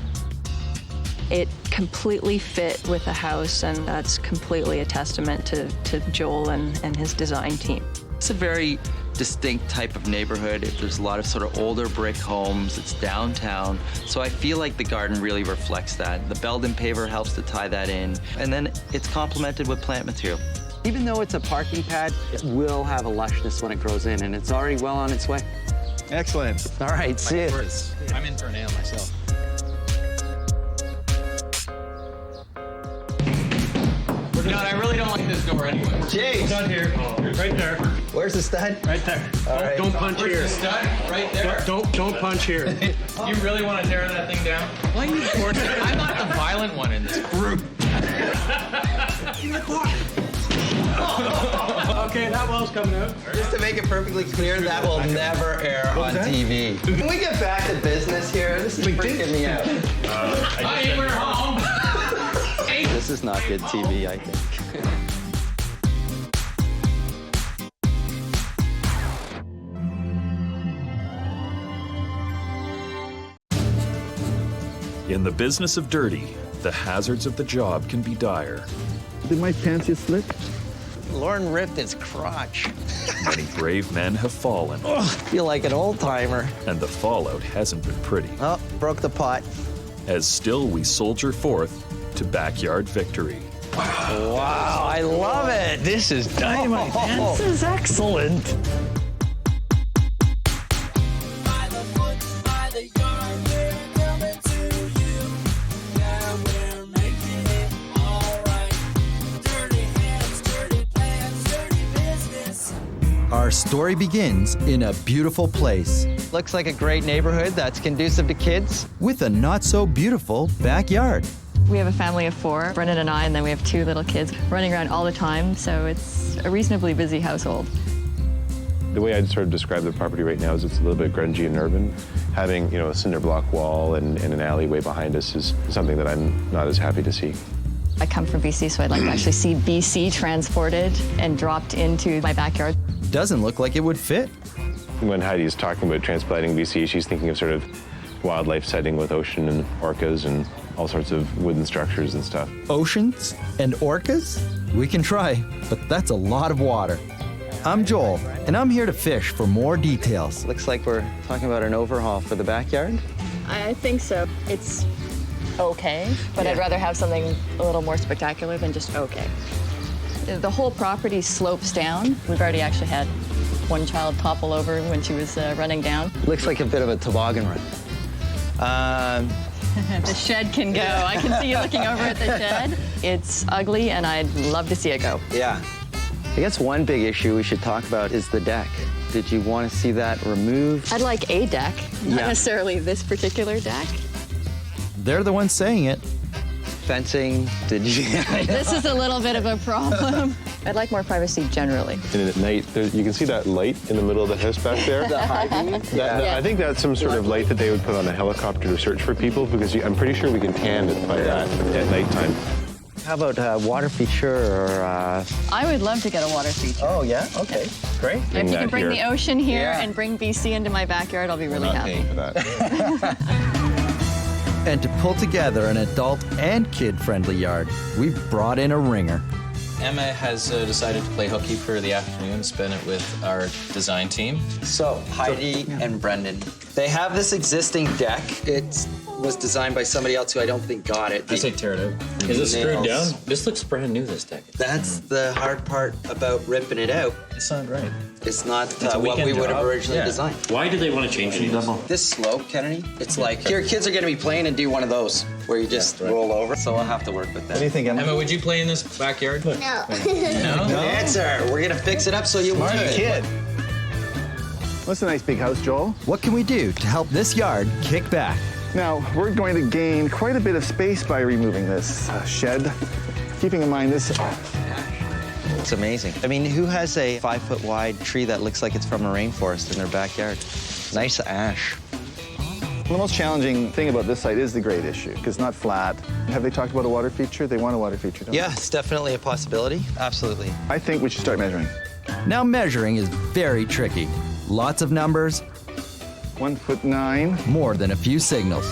It completely fit with the house, and that's completely a testament to Joel and his design team. It's a very distinct type of neighborhood. There's a lot of sort of older brick homes. It's downtown. So I feel like the garden really reflects that. The Belden paver helps to tie that in. And then it's complemented with plant material. Even though it's a parking pad, it will have a lushness when it grows in, and it's already well on its way. Excellent. All right, see you. I'm in for an ale myself. No, I really don't like this door anyway. Jeez. Stud here. Right there. Where's the stud? Right there. right. Don't punch Where's here. the stud? Right there. Don't punch here. You really want to tear that thing down? Why are you forcing it? I'm not the violent one in this group. Okay, that wall's coming out. Just to make it perfectly clear, that will never air on TV. Can we get back to business here? This is freaking me out. Hi, we're home. This is not good TV, I think. In the business of dirty, the hazards of the job can be dire. Did my pants get slipped? Lauren ripped his crotch. Many brave men have fallen. I feel like an old timer. And the fallout hasn't been pretty. Oh, broke the pot. As still we soldier forth to backyard victory. Wow, I love it. This is dynamite, man. This is excellent. Our story begins in a beautiful place Looks like a great neighborhood that's conducive to kids. with a not-so-beautiful backyard. We have a family of 4, Brendan and I, and then we have 2 little kids running around all the time, so it's a reasonably busy household. The way I'd sort of describe the property right now is it's a little bit grungy and urban. Having, you know, a cinder block wall and an alleyway behind us is something that I'm not as happy to see. I come from BC, so I'd like to actually see BC transported and dropped into my backyard. Doesn't look like it would fit. When Heidi's talking about transplanting BC, she's thinking of sort of wildlife setting with ocean and orcas and all sorts of wooden structures and stuff. Oceans and orcas? We can try, but that's a lot of water. I'm Joel, and I'm here to fish for more details. Looks like we're talking about an overhaul for the backyard. I think so. It's okay, but I'd rather have something a little more spectacular than just okay. The whole property slopes down. We've already actually had one child topple over when she was running down. Looks like a bit of a toboggan run. The shed can go. I can see you looking over at the shed. It's ugly, and I'd love to see it go. Yeah. I guess one big issue we should talk about is the deck. Did you want to see that removed? I'd like a deck, not necessarily this particular deck. They're the ones saying it. Fencing, did you? This is a little bit of a problem. I'd like more privacy generally. And at night, you can see that light in the middle of the house back there. The high beam? I think that's some sort of light that they would put on a helicopter to search for people, because I'm pretty sure we can tan it by that at nighttime. How about a water feature or... I would love to get a water feature. Oh, yeah? Okay, great. If you can bring the ocean here and bring BC into my backyard, I'll be really happy. For that. And to pull together an adult and kid-friendly yard, we've brought in a ringer. Emma has decided to play hooky for the afternoon, spend it with our design team. So, Heidi and Brendan, They have this existing deck. It was designed by somebody else who I don't think got it. I say tear it out. Is it screwed down? This looks brand new, this deck. That's the hard part about ripping it out. It's not right. It's not what we would have originally designed. Why did they want to change these? This slope, Kennedy, it's like your kids are going to be playing and do one of those where you just roll over. So I'll have to work with that. What do you think, Emma, would you play in this backyard? No. No? Good answer. We're going to fix it up so you Smart would. kid. What's a nice big house, Joel? What can we do to help this yard kick back? Now, we're going to gain quite a bit of space by removing this shed. Keeping in mind this. It's amazing. I mean, who has a 5-foot wide tree that looks like it's from a rainforest in their backyard? Nice ash. The most challenging thing about this site is the grade issue, because it's not flat. Have they talked about a water feature? They want a water feature, don't Yeah, it's definitely a possibility. Absolutely. they? I think we should start measuring. Now measuring is very tricky. Lots of numbers, 1'9". more than a few signals.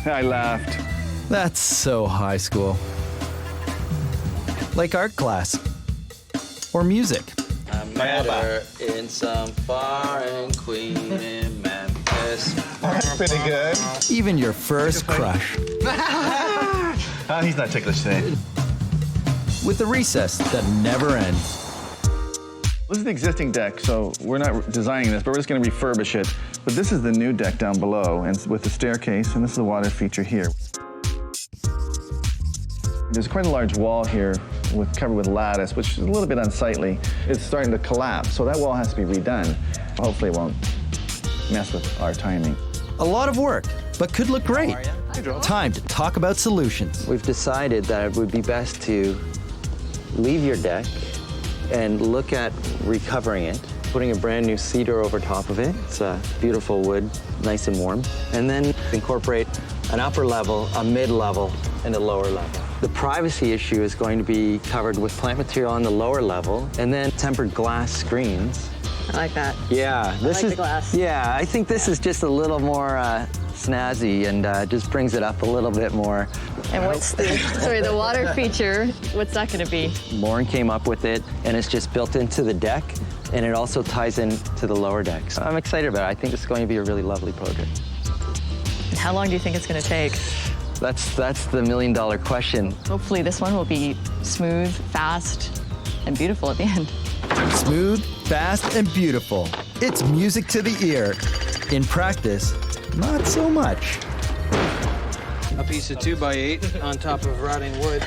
I laughed. That's so high school. Like art class. Or music. I met her in some foreign queen in Memphis. That's pretty good. Even your first crush. Oh, he's not ticklish today. With a recess that never ends. This is the existing deck, so we're not designing this, but we're just going to refurbish it. But this is the new deck down below, and with the staircase, and this is the water feature here. There's quite a large wall here covered with lattice, which is a little bit unsightly. It's starting to collapse, so that wall has to be redone. Hopefully it won't mess with our timing. A lot of work, but could look great. Time to talk about solutions. We've decided that it would be best to leave your deck and look at recovering it, putting a brand new cedar over top of it. It's a beautiful wood, nice and warm. And then incorporate an upper level, a mid-level, and a lower level. The privacy issue is going to be covered with plant material on the lower level, and then tempered glass screens. I like that. Yeah, this is the glass. Yeah, I think this is just a little more snazzy and just brings it up a little bit more. And what's the water feature, what's that going to be? Lauren came up with it, and it's just built into the deck, and it also ties into the lower deck. So I'm excited about it. I think it's going to be a really lovely project. And how long do you think it's going to take? That's the million-dollar question. Hopefully this one will be smooth, fast, and beautiful at the end. Smooth, fast, and beautiful. It's music to the ear. In practice, not so much. A piece of 2x8 on top of rotting wood.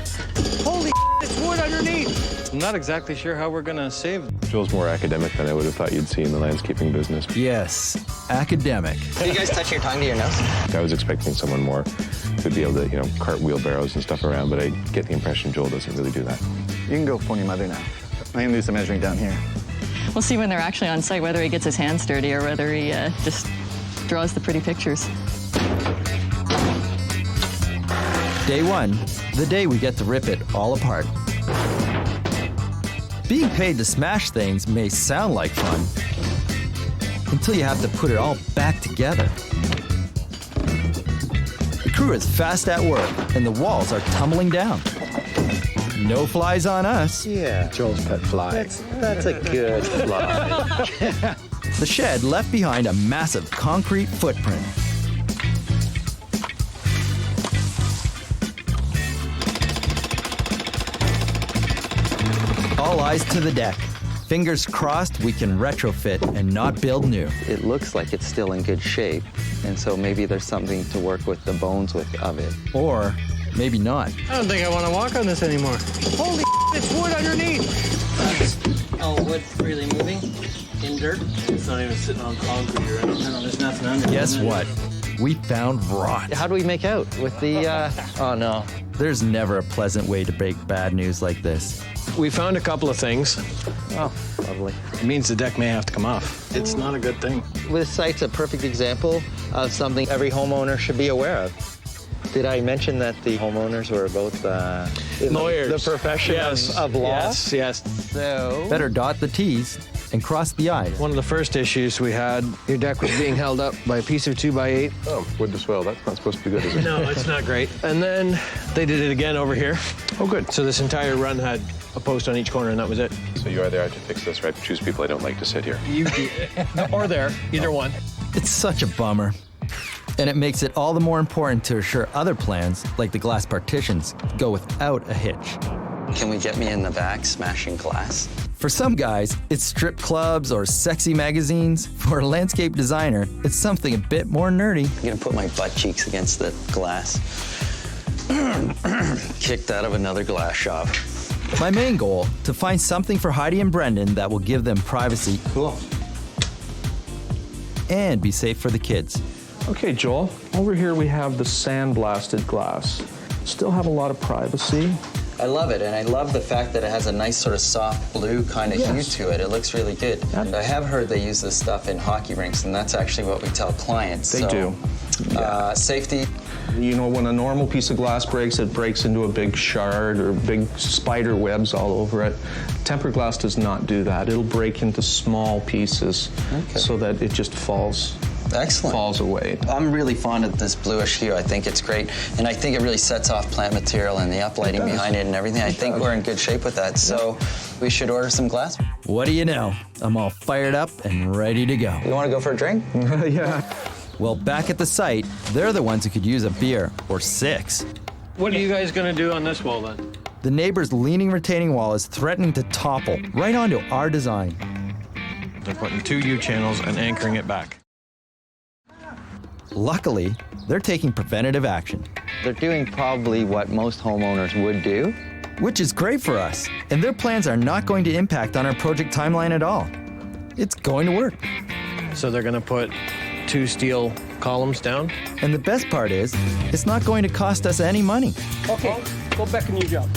Holy it's wood underneath! I'm not exactly sure how we're gonna save it. Joel's more academic than I would have thought you'd see in the landscaping business. Yes, academic. Do you guys touch your tongue to your nose? I was expecting someone more who'd be able to, cart wheelbarrows and stuff around, but I get the impression Joel doesn't really do that. You can go phone your mother now. I'm gonna do some measuring down here. We'll see when they're actually on site whether he gets his hands dirty or whether he just draws the pretty pictures. Day one, the day we get to rip it all apart. Being paid to smash things may sound like fun until you have to put it all back together. The crew is fast at work and the walls are tumbling down. No flies on us. Yeah. Joel's pet fly. That's a good fly. The shed left behind a massive concrete footprint. All eyes to the deck. Fingers crossed we can retrofit and not build new. It looks like it's still in good shape, and so maybe there's something to work with the bones of it. Or maybe not. I don't think I want to walk on this anymore. Holy it's wood underneath! Oh, wood really moving? In dirt? It's not even sitting on concrete or anything. No, there's nothing under it. Guess what? We found rot. How do we make out with the, oh no. There's never a pleasant way to break bad news like this. We found a couple of things. Oh, lovely. It means the deck may have to come off. It's not a good thing. This site's a perfect example of something every homeowner should be aware of. Did I mention that the homeowners were both lawyers? The profession of law? Yes. So better dot the T's and cross the I's. One of the first issues we had, your deck was being held up by a piece of 2x8. Oh, wood to swell. That's not supposed to be good, is it? No, it's not great. And then they did it again over here. Oh, good. So this entire run had a post on each corner, and that was it. So you either have to fix this or I have to choose people I don't like to sit here. You do. Or there, either one. It's such a bummer. And it makes it all the more important to assure other plans, like the glass partitions, go without a hitch. Can we get me in the back smashing glass? For some guys, it's strip clubs or sexy magazines. For a landscape designer, it's something a bit more nerdy. I'm gonna put my butt cheeks against the glass. Kicked out of another glass shop. My main goal, to find something for Heidi and Brendan that will give them privacy. Cool. And be safe for the kids. Okay, Joel, over here we have the sandblasted glass. Still have a lot of privacy. I love it, and I love the fact that it has a nice sort of soft blue kind of hue to it. It looks really good. And I have heard they use this stuff in hockey rinks, and that's actually what we tell clients. They do. Safety. You know, when a normal piece of glass breaks, it breaks into a big shard or big spider webs all over it. Tempered glass does not do that. It'll break into small pieces so that it just falls. Excellent. Falls away. I'm really fond of this bluish hue. I think it's great. And I think it really sets off plant material and the uplighting behind it and everything. I think we're in good shape with that. So we should order some glass. What do you know? I'm all fired up and ready to go. You want to go for a drink? Yeah. Well, back at the site, they're the ones who could use a beer or 6. What are you guys going to do on this wall then? The neighbor's leaning retaining wall is threatening to topple right onto our design. They're putting 2 U-channels and anchoring it back. Luckily, they're taking preventative action. They're doing probably what most homeowners would do. Which is great for us, and their plans are not going to impact on our project timeline at all. It's going to work. So they're going to put 2 steel columns down? And the best part is, it's not going to cost us any money. Okay, go back in your job.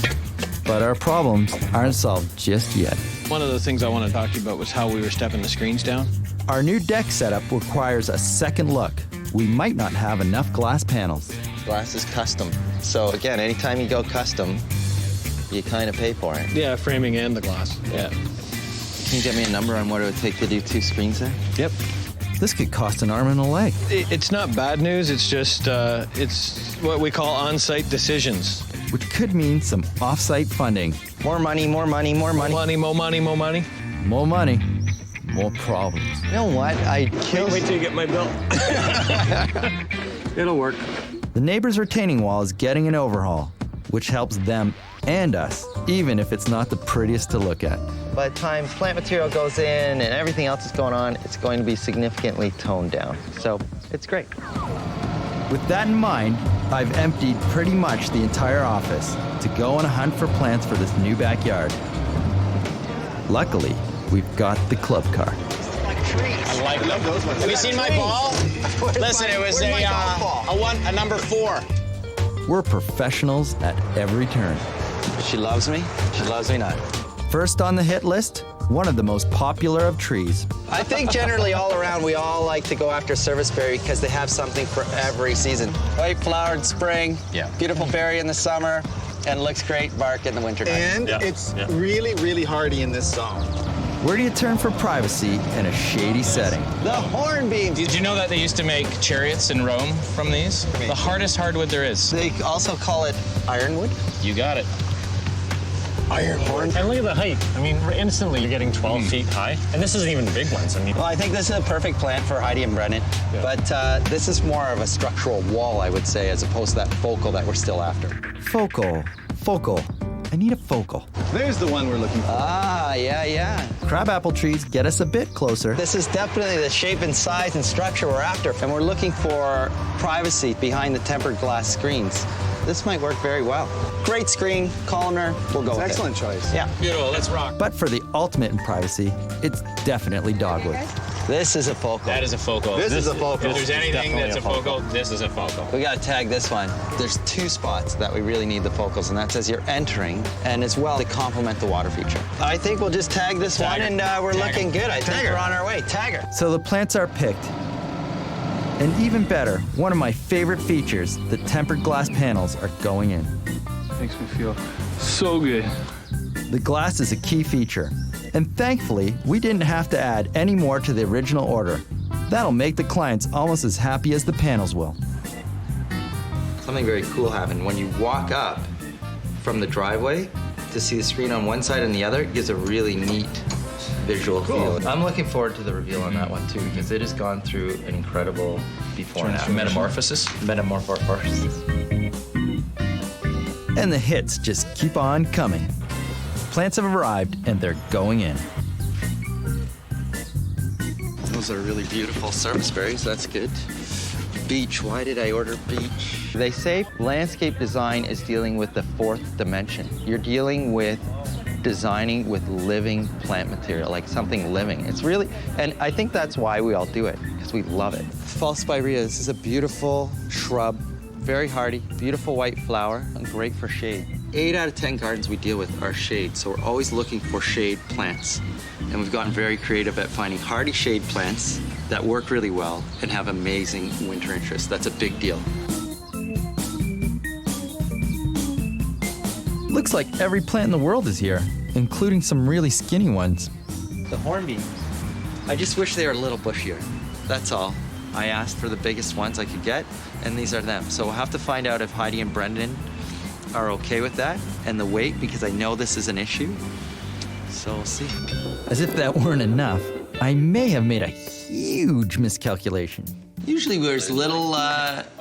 But our problems aren't solved just yet. One of the things I want to talk to you about was how we were stepping the screens down. Our new deck setup requires a second look. We might not have enough glass panels. Glass is custom. So again, anytime you go custom, you kind of pay for it. Yeah, framing and the glass. Yeah. Can you get me a number on what it would take to do 2 screens there? Yep. This could cost an arm and a leg. It's not bad news. It's just, it's what we call on-site decisions. Which could mean some off-site funding. More money, more money, more money. More money, more money, more money. More money, more problems. You know what? Wait till you get my bill. It'll work. The neighbor's retaining wall is getting an overhaul, which helps them and us, even if it's not the prettiest to look at. By the time plant material goes in and everything else is going on, it's going to be significantly toned down. So it's great. With that in mind, I've emptied pretty much the entire office to go on a hunt for plants for this new backyard. Luckily, we've got the club car. I like them. Have you seen my ball? Listen, it was a number 4. We're professionals at every turn. She loves me. She loves me not. First on the hit list, one of the most popular of trees. I think generally all around we all like to go after serviceberry because they have something for every season. White flowered spring, beautiful berry in the summer, and looks great bark in the winter time. And it's really, really hardy in this zone. Where do you turn for privacy in a shady setting? The hornbeam. Did you know that they used to make chariots in Rome from these? The hardest hardwood there is. They also call it ironwood. You got it. Ironwood. And look at the height. I mean, instantly you're getting 12 feet high. And this isn't even big ones. I mean, well, I think this is a perfect plant for Heidi and Brennan. Yeah. But this is more of a structural wall, I would say, as opposed to that focal that we're still after. Focal. I need a focal. There's the one we're looking for. Ah, yeah. Crabapple trees get us a bit closer. This is definitely the shape and size and structure we're after, and we're looking for privacy behind the tempered glass screens. This might work very well. Great screen, columnar, we'll go with it. Excellent choice. Yeah. Beautiful, let's rock. But for the ultimate in privacy, it's definitely dogwood. This is a focal. That is a focal. This is a focal. If there's anything that's a focal, this is a focal. We gotta tag this one. There's 2 spots that we really need the focals, and that's as you're entering, and as well to complement the water feature. I think we'll just tag this one, and we're looking good. I think we're on our way. Tag her. So the plants are picked. And even better, one of my favorite features, the tempered glass panels are going in. Makes me feel so good. The glass is a key feature. And thankfully, we didn't have to add any more to the original order. That'll make the clients almost as happy as the panels will. Something very cool happened. When you walk up from the driveway to see the screen on one side and the other, it gives a really neat visual feel. I'm looking forward to the reveal on that one too, because it has gone through an incredible before and after. Metamorphosis. Metamorphosis. And the hits just keep on coming. Plants have arrived and they're going in. Those are really beautiful service berries, that's good. Beech, why did I order beech? They say landscape design is dealing with the fourth dimension. You're dealing with designing with living plant material, like something living. It's really, and I think that's why we all do it, because we love it. Fall spirea, this is a beautiful shrub, very hardy, beautiful white flower, and great for shade. 8 out of 10 gardens we deal with are shade, so we're always looking for shade plants. And we've gotten very creative at finding hardy shade plants that work really well and have amazing winter interest. That's a big deal. Looks like every plant in the world is here, including some really skinny ones. The hornbeam, I just wish they were a little bushier. That's all. I asked for the biggest ones I could get, and these are them. So we'll have to find out if Heidi and Brendan are okay with that and the weight, because I know this is an issue. So we'll see. As if that weren't enough, I may have made a huge miscalculation. Usually there's little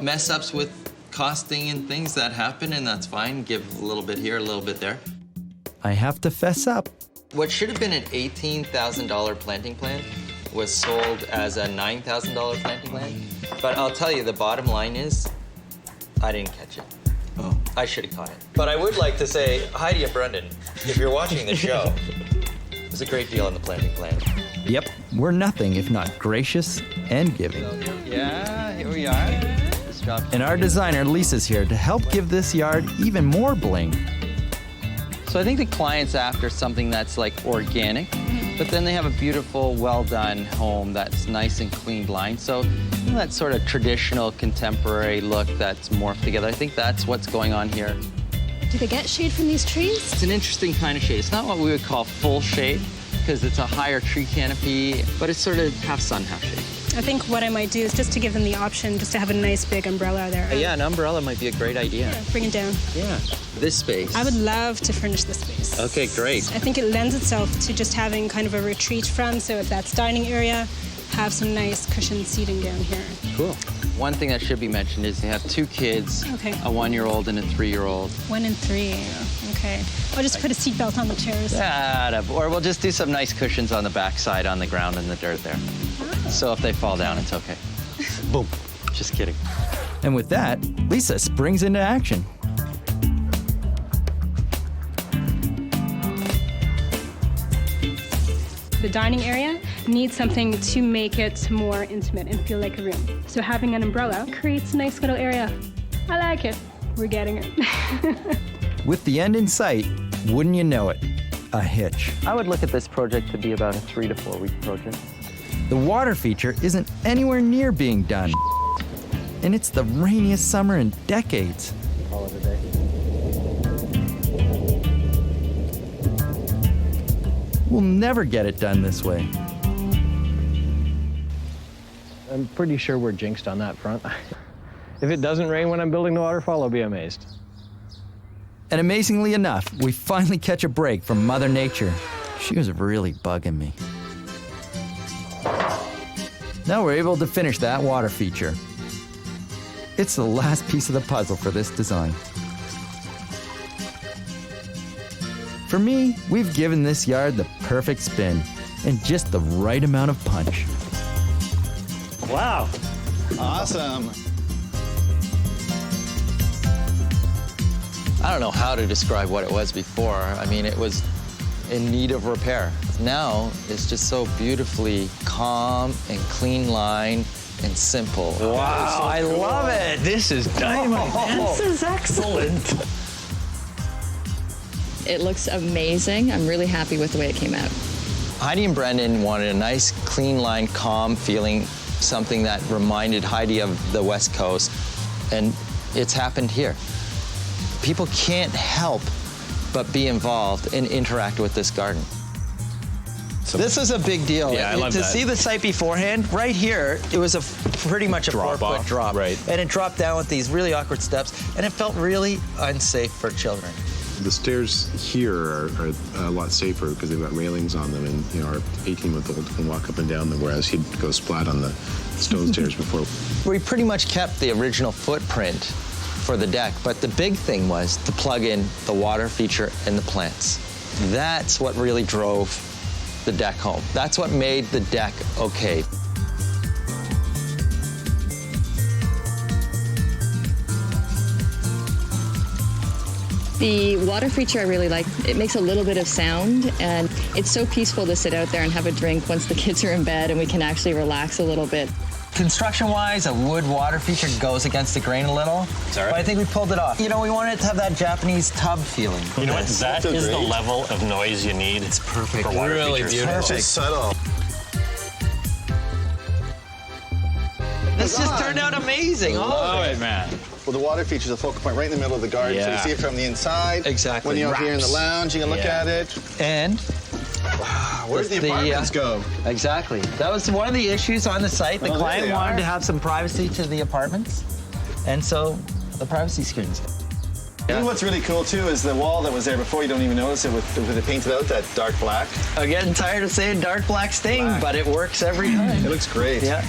mess ups with costing and things that happen, and that's fine. Give a little bit here, a little bit there. I have to fess up. What should have been an $18,000 planting plan was sold as a $9,000 planting plan. But I'll tell you, the bottom line is, I didn't catch it. Oh. I should have caught it. But I would like to say, Heidi and Brendan, if you're watching the show, it was a great deal on the planting plan. Yep, we're nothing if not gracious and giving. Yeah, here we are. This job. And our designer, Lisa's here to help give this yard even more bling. So I think the client's after something that's like organic, but then they have a beautiful, well-done home that's nice and cleaned line. So you know, that sort of traditional, contemporary look that's morphed together. I think that's what's going on here. Do they get shade from these trees? It's an interesting kind of shade. It's not what we would call full shade, because it's a higher tree canopy, but it's sort of half sun, half shade. I think what I might do is just to give them the option, just to have a nice big umbrella there. Yeah, an umbrella might be a great idea. Yeah, bring it down. Yeah. This space. I would love to furnish this space. Okay, great. I think it lends itself to just having kind of a retreat from, so if that's dining area, have some nice cushioned seating down here. Cool. One thing that should be mentioned is they have 2 kids, Okay. a 1-year-old and a 3-year-old. 1 and 3, okay. I'll just put a seatbelt on the chairs. Or we'll just do some nice cushions on the backside on the ground in the dirt there. So if they fall down, it's okay. Boom. Just kidding. And with that, Lisa springs into action. The dining area needs something to make it more intimate and feel like a room. So having an umbrella creates a nice little area. I like it. We're getting it. With the end in sight, wouldn't you know it, a hitch. I would look at this project to be about a 3 to 4 week project. The water feature isn't anywhere near being done. And it's the rainiest summer in decades. Call it a day. We'll never get it done this way. I'm pretty sure we're jinxed on that front. If it doesn't rain when I'm building the waterfall, I'll be amazed. And amazingly enough, we finally catch a break from Mother Nature. She was really bugging me. Now we're able to finish that water feature. It's the last piece of the puzzle for this design. For me, we've given this yard the perfect spin and just the right amount of punch. Wow. Awesome. I don't know how to describe what it was before. I mean, it was in need of repair. Now, it's just so beautifully calm and clean line and simple. Wow, I love it. This is diamond. This is excellent. It looks amazing. I'm really happy with the way it came out. Heidi and Brendan wanted a nice, clean line, calm feeling, something that reminded Heidi of the West Coast, and it's happened here. People can't help but be involved and interact with this garden. So this is a big deal. Yeah, I love to that. see the site beforehand, right here, it was pretty much a 4-foot drop. Right. And it dropped down with these really awkward steps, and it felt really unsafe for children. The stairs here are a lot safer because they've got railings on them, and our 18-month-old can walk up and down them, whereas he'd go splat on the stone stairs before. We pretty much kept the original footprint for the deck, but the big thing was to plug in the water feature and the plants. That's what really drove the deck home. That's what made the deck okay. The water feature I really like. It makes a little bit of sound, and it's so peaceful to sit out there and have a drink once the kids are in bed and we can actually relax a little bit. Construction-wise, a wood water feature goes against the grain a little, but I think we pulled it off. We wanted it to have that Japanese tub feeling. You know what? That is the level of noise you need. It's perfect. For water Really features. beautiful. Perfect. It's subtle. This just turned out amazing. All of it, man. Well, the water feature is a focal point right in the middle of the garden, so you see it from the inside. Exactly. When you're out here in the lounge, you can look at it. And where did the apartments go? Exactly. That was one of the issues on the site. The client wanted to have some privacy to the apartments, and so the privacy screens. You know what's really cool too is the wall that was there before. You don't even notice it with it painted out that dark black. I'm getting tired of saying dark black stain, but it works every time. It looks great. Yeah.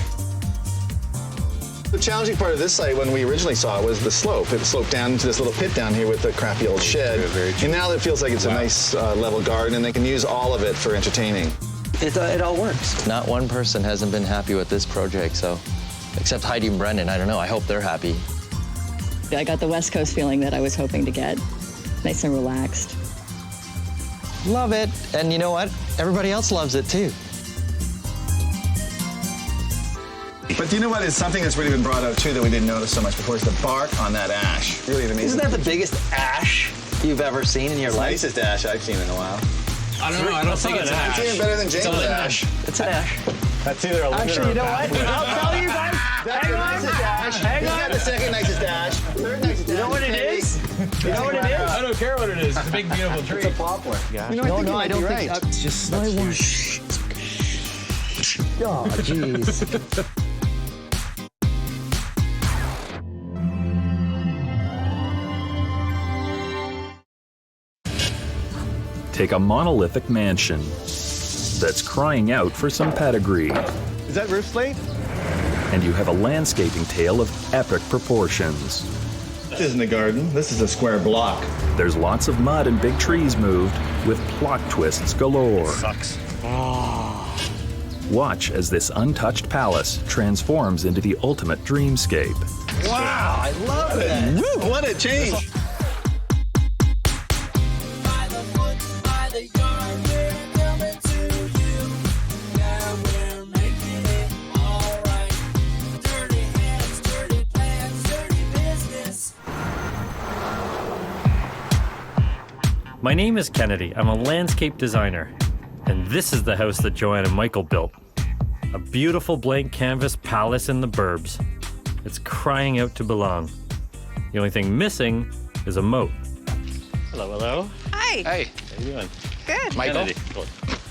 The challenging part of this site when we originally saw it was the slope. It sloped down into this little pit down here with the crappy old shed. And now it feels like it's a nice level garden, and they can use all of it for entertaining. It all works. Not one person hasn't been happy with this project, so, except Heidi and Brendan. I don't know. I hope they're happy. I got the West Coast feeling that I was hoping to get. Nice and relaxed. Love it. And you know what? Everybody else loves it too. But do you know what is something that's really been brought out too that we didn't notice so much before is the bark on that ash. Really amazing. Isn't that the biggest ash you've ever seen in your life? It's the nicest ash I've seen in a while. I don't know. I don't think it's an ash. It's even better than James' ash. It's an ash. That's either a linden Actually, or you know a what? pathway. I'll tell you guys. That's the nicest ash. He's got the second nicest ash. Third nicest ash. You know what it is? You know what it is? I don't care what it is. It's a big, beautiful tree. It's a poplar. Yeah. No, I don't think. It's just. Oh, jeez. Take a monolithic mansion that's crying out for some pedigree, Is that roof slate? and you have a landscaping tale of epic proportions. This isn't a garden. This is a square block. There's lots of mud and big trees moved, with plot twists galore. Sucks. Watch as this untouched palace transforms into the ultimate dreamscape. Wow, I love it. Woo, what a change. My name is Kennedy. I'm a landscape designer, and this is the house that Joanne and Michael built. A beautiful blank canvas palace in the burbs. It's crying out to belong. The only thing missing is a moat. Hello, hello. Hi. Hey. How you doing? Good. Michael.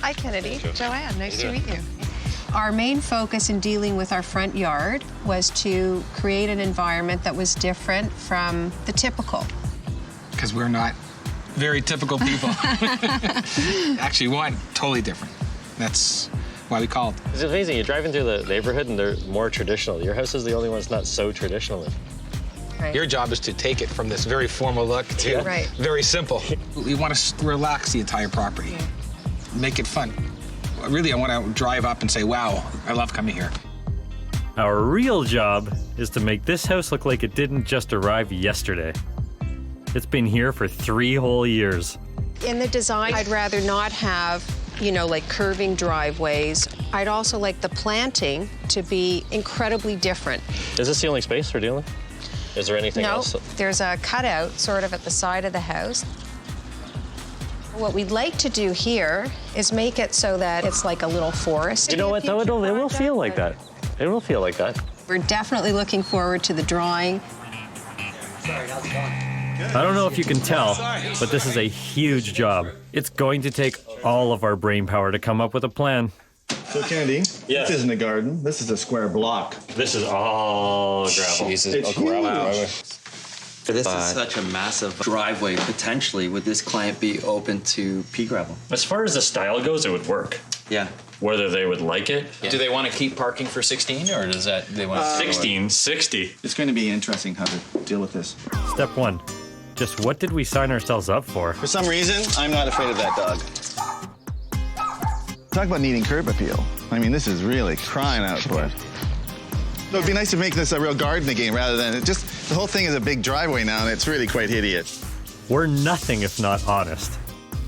Hi, Kennedy. Joanne, nice to How you meet doing? you. Our main focus in dealing with our front yard was to create an environment that was different from the typical. Because we're not very typical people. Actually, we want totally different. That's why we called. It's amazing. You're driving through the neighborhood and they're more traditional. Your house is the only one that's not so traditional. Right. Your job is to take it from this very formal look to Right. very simple. We want to relax the entire property, make it fun. Really, I want to drive up and say, wow, I love coming here. Our real job is to make this house look like it didn't just arrive yesterday. It's been here for 3 whole years. In the design, I'd rather not have, like curving driveways. I'd also like the planting to be incredibly different. Is this the only space we're dealing with? Is there anything No, else? there's a cutout sort of at the side of the house. What we'd like to do here is make it so that it's like a little forest. You know what, though? It will feel like that. It will feel like that. We're definitely looking forward to the drawing. Sorry, how's it going? I don't know if you can tell, but this is a huge job. It's going to take all of our brain power to come up with a plan. So, Kennedy, this isn't a garden. This is a square block. This is all gravel. It's huge. This is such a massive driveway. Potentially, would this client be open to pea gravel? As far as the style goes, it would work. Yeah. Whether they would like it. Yeah. Do they want to keep parking for 16, or does that they want 16, 60. It's going to be interesting how to deal with this. Step 1. Just what did we sign ourselves up for? For some reason, I'm not afraid of that dog. Talk about needing curb appeal. I mean, this is really crying out for it. It would be nice to make this a real garden again rather than just the whole thing is a big driveway now, and it's really quite hideous. We're nothing if not honest.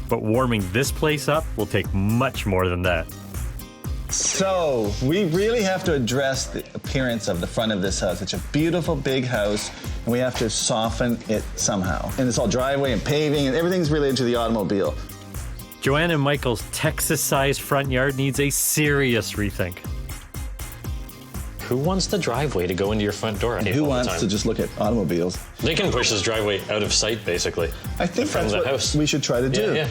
But warming this place up will take much more than that. So, we really have to address the appearance of the front of this house. It's a beautiful big house, and we have to soften it somehow. And it's all driveway and paving, and everything's related to the automobile. Joanne and Michael's Texas-sized front yard needs a serious rethink. Who wants the driveway to go into your front door? And who wants to just look at automobiles? They can push this driveway out of sight, basically. I think that's what we should try to do. Yeah.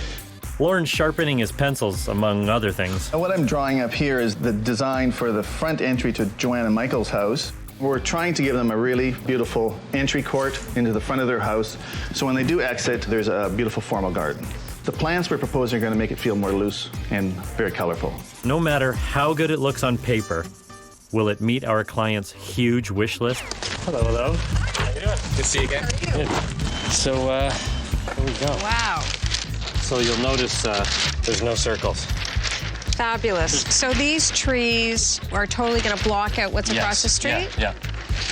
Lauren's sharpening his pencils, among other things. What I'm drawing up here is the design for the front entry to Joanne and Michael's house. We're trying to give them a really beautiful entry court into the front of their house, so when they do exit, there's a beautiful formal garden. The plans we're proposing are going to make it feel more loose and very colorful. No matter how good it looks on paper, will it meet our client's huge wish list? Hello, hello. How you doing? Good to see you again. Good. So, here we go. Wow. So you'll notice there's no circles. Fabulous. So these trees are totally going to block out what's across the street? Yeah.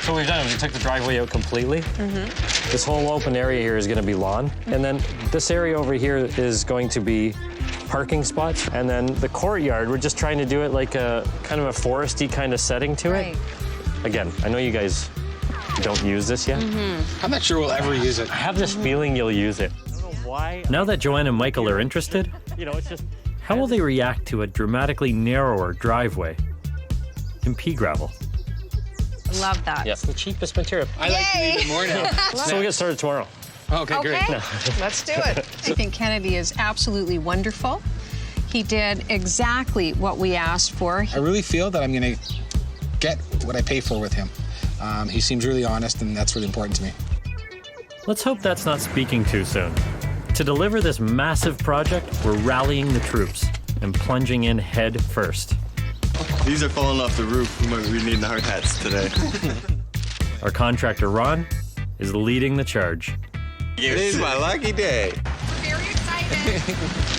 So what we've done is we took the driveway out completely. Mm-hmm. This whole open area here is going to be lawn. And then this area over here is going to be parking spots. And then the courtyard, we're just trying to do it like a kind of a foresty kind of setting to it. Again, I know you guys don't use this yet. I'm not sure we'll ever use it. I have this feeling you'll use it. I don't know why. Now that Joanne and Michael are interested, it's just... how will they react to a dramatically narrower driveway in pea gravel? Love that. Yes, the cheapest material. I like to even more now. So we'll get started tomorrow. Okay, great. Let's do it. I think Kennedy is absolutely wonderful. He did exactly what we asked for. I really feel that I'm going to get what I pay for with him. He seems really honest, and that's really important to me. Let's hope that's not speaking too soon. To deliver this massive project, we're rallying the troops and plunging in head first. These are falling off the roof. We need the hard hats today. Our contractor, Ron, is leading the charge. It is my lucky day. Very excited.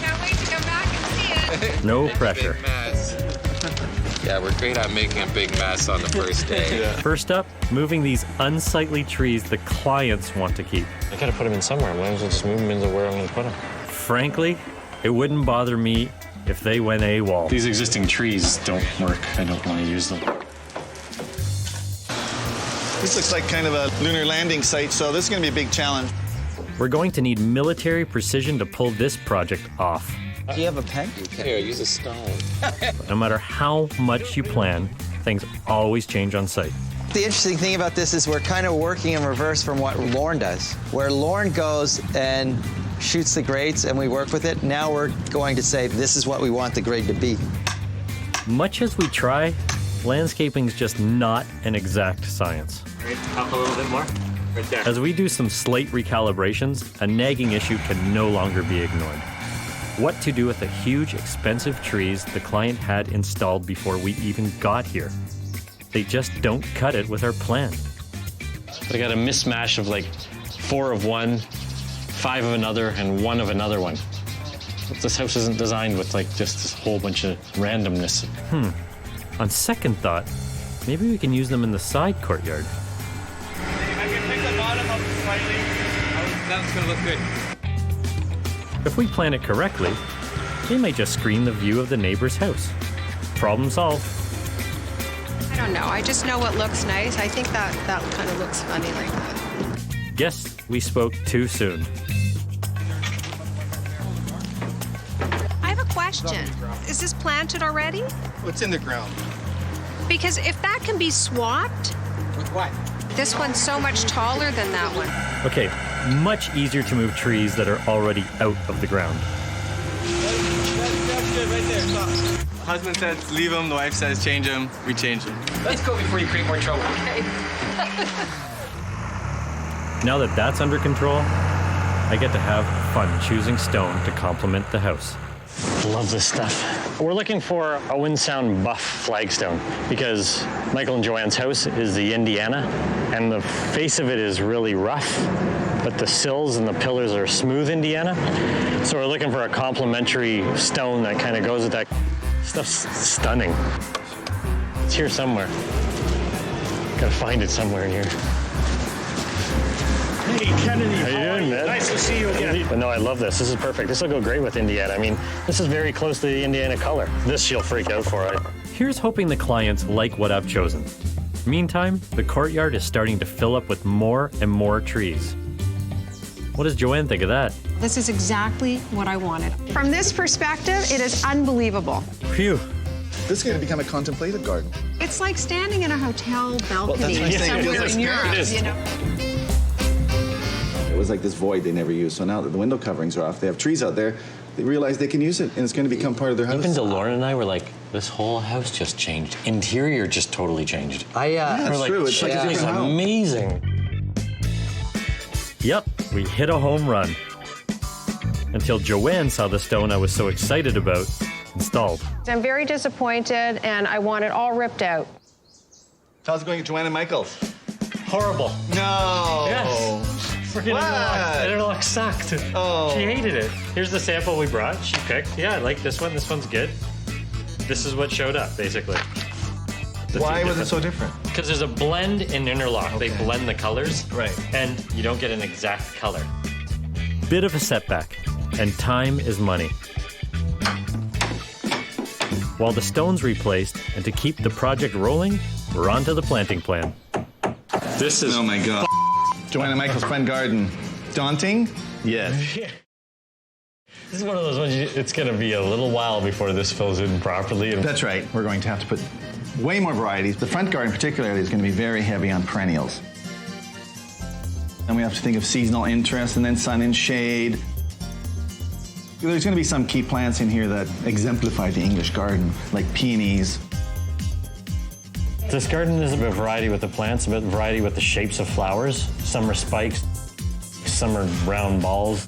Can't wait to come back and see it. No pressure. Yeah, we're great at making a big mess on the first day. First up, moving these unsightly trees the clients want to keep. I gotta put them in somewhere. I might as well just move them into where I'm gonna put them. Frankly, it wouldn't bother me if they went AWOL. These existing trees don't work. I don't want to use them. This looks like kind of a lunar landing site, so this is going to be a big challenge. We're going to need military precision to pull this project off. Do you have a pen? Here, use a stone. But no matter how much you plan, things always change on site. The interesting thing about this is we're kind of working in reverse from what Lauren does. Where Lauren goes and shoots the grades and we work with it, now we're going to say this is what we want the grade to be. Much as we try, landscaping's just not an exact science. Right, up a little bit more. Right there. As we do some slight recalibrations, a nagging issue can no longer be ignored. What to do with the huge, expensive trees the client had installed before we even got here? They just don't cut it with our plan. But I got a mismatch of like 4 of one, 5 of another, and 1 of another one. This house isn't designed with like just this whole bunch of randomness. On second thought, maybe we can use them in the side courtyard. I can pick the bottom up slightly. That's gonna look good. If we plan it correctly, they may just screen the view of the neighbor's house. Problem solved. I don't know. I just know what looks nice. I think that kind of looks funny like that. Guess we spoke too soon. I have a question. Is this planted already? What's in the ground? Because if that can be swapped, With what? this one's so much taller than that one. Okay, much easier to move trees that are already out of the ground. That's good right there. Stop. Husband says leave them, the wife says change them, we change them. Let's go before you create more trouble. Now that that's under control, I get to have fun choosing stone to complement the house. Love this stuff. We're looking for a wind sound buff flagstone because Michael and Joanne's house is the Indiana, and the face of it is really rough, but the sills and the pillars are smooth Indiana. So we're looking for a complementary stone that kind of goes with that. Stuff's stunning. It's here somewhere. Gotta find it somewhere in here. Hey, Kennedy, how you doing, man? Nice to see you again. But no, I love this. This is perfect. This will go great with Indiana. I mean, this is very close to the Indiana color. This she'll freak out for it. Here's hoping the clients like what I've chosen. Meantime, the courtyard is starting to fill up with more and more trees. What does Joanne think of that? This is exactly what I wanted. From this perspective, it is unbelievable. Phew. This is going to become a contemplative garden. It's like standing in a hotel balcony somewhere in Europe, you know? It was like this void they never used. So now that the window coverings are off, they have trees out there. They realize they can use it, and it's going to become part of their house. Even DeLauren and I were like, this whole house just changed. Interior just totally changed. That's true. It's like a It's different house. amazing. Yep, we hit a home run. Until Joanne saw the stone I was so excited about installed. I'm very disappointed, and I want it all ripped out. How's it going at Joanne and Michael's? Horrible. No. Yes. Freaking interlock sucked. Oh. She hated it. Here's the sample we brought. She picked. Yeah, I like this one. This one's good. This is what showed up, basically. Why was it so different? Because there's a blend in interlock. Okay. They blend the colors. Right. And you don't get an exact color. Bit of a setback, and time is money. While the stone's replaced, and to keep the project rolling, we're on to the planting plan. This is... Oh, my God. Joanne and Michael's front garden. Daunting? Yes. This is one of those ones, it's going to be a little while before this fills in properly. That's right. We're going to have to put way more varieties. The front garden particularly is going to be very heavy on perennials. And we have to think of seasonal interest and then sun and shade. There's going to be some key plants in here that exemplify the English garden, like peonies. This garden is a bit of variety with the plants, a bit of variety with the shapes of flowers. Some are spikes, some are round balls,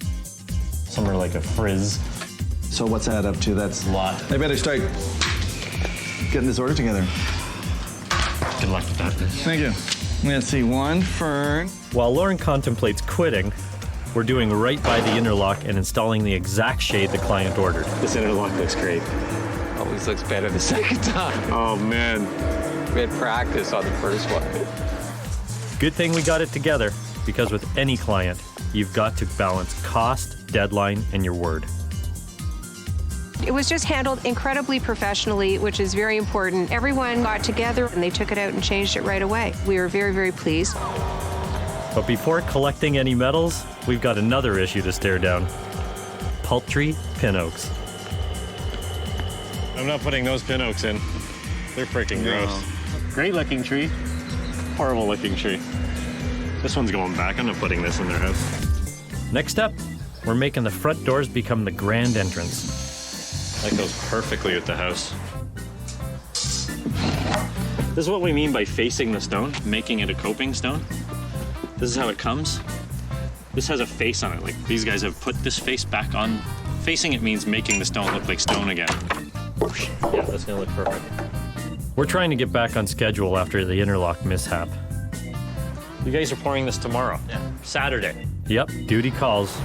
some are like a frizz. So what's that up to? That's a lot. I better start getting this order together. Good luck with that. Thank you. Let's see, one fern. While Lauren contemplates quitting, we're doing right by the interlock and installing the exact shade the client ordered. This interlock looks great. Always looks better the second time. Oh, man. We had practice on the first one. Good thing we got it together, because with any client, you've got to balance cost, deadline, and your word. It was just handled incredibly professionally, which is very important. Everyone got together and they took it out and changed it right away. We were very, very pleased. But before collecting any medals, we've got another issue to stare down. Paltry pin oaks. I'm not putting those pin oaks in. They're freaking gross. Great looking tree, horrible looking tree. This one's going back. I'm not putting this in their house. Next up, we're making the front doors become the grand entrance. That goes perfectly with the house. This is what we mean by facing the stone, making it a coping stone. This is how it comes. This has a face on it. Like these guys have put this face back on. Facing it means making the stone look like stone again. Yeah, that's gonna look perfect. We're trying to get back on schedule after the interlock mishap. You guys are pouring this tomorrow. Yeah. Saturday. Yep, duty calls.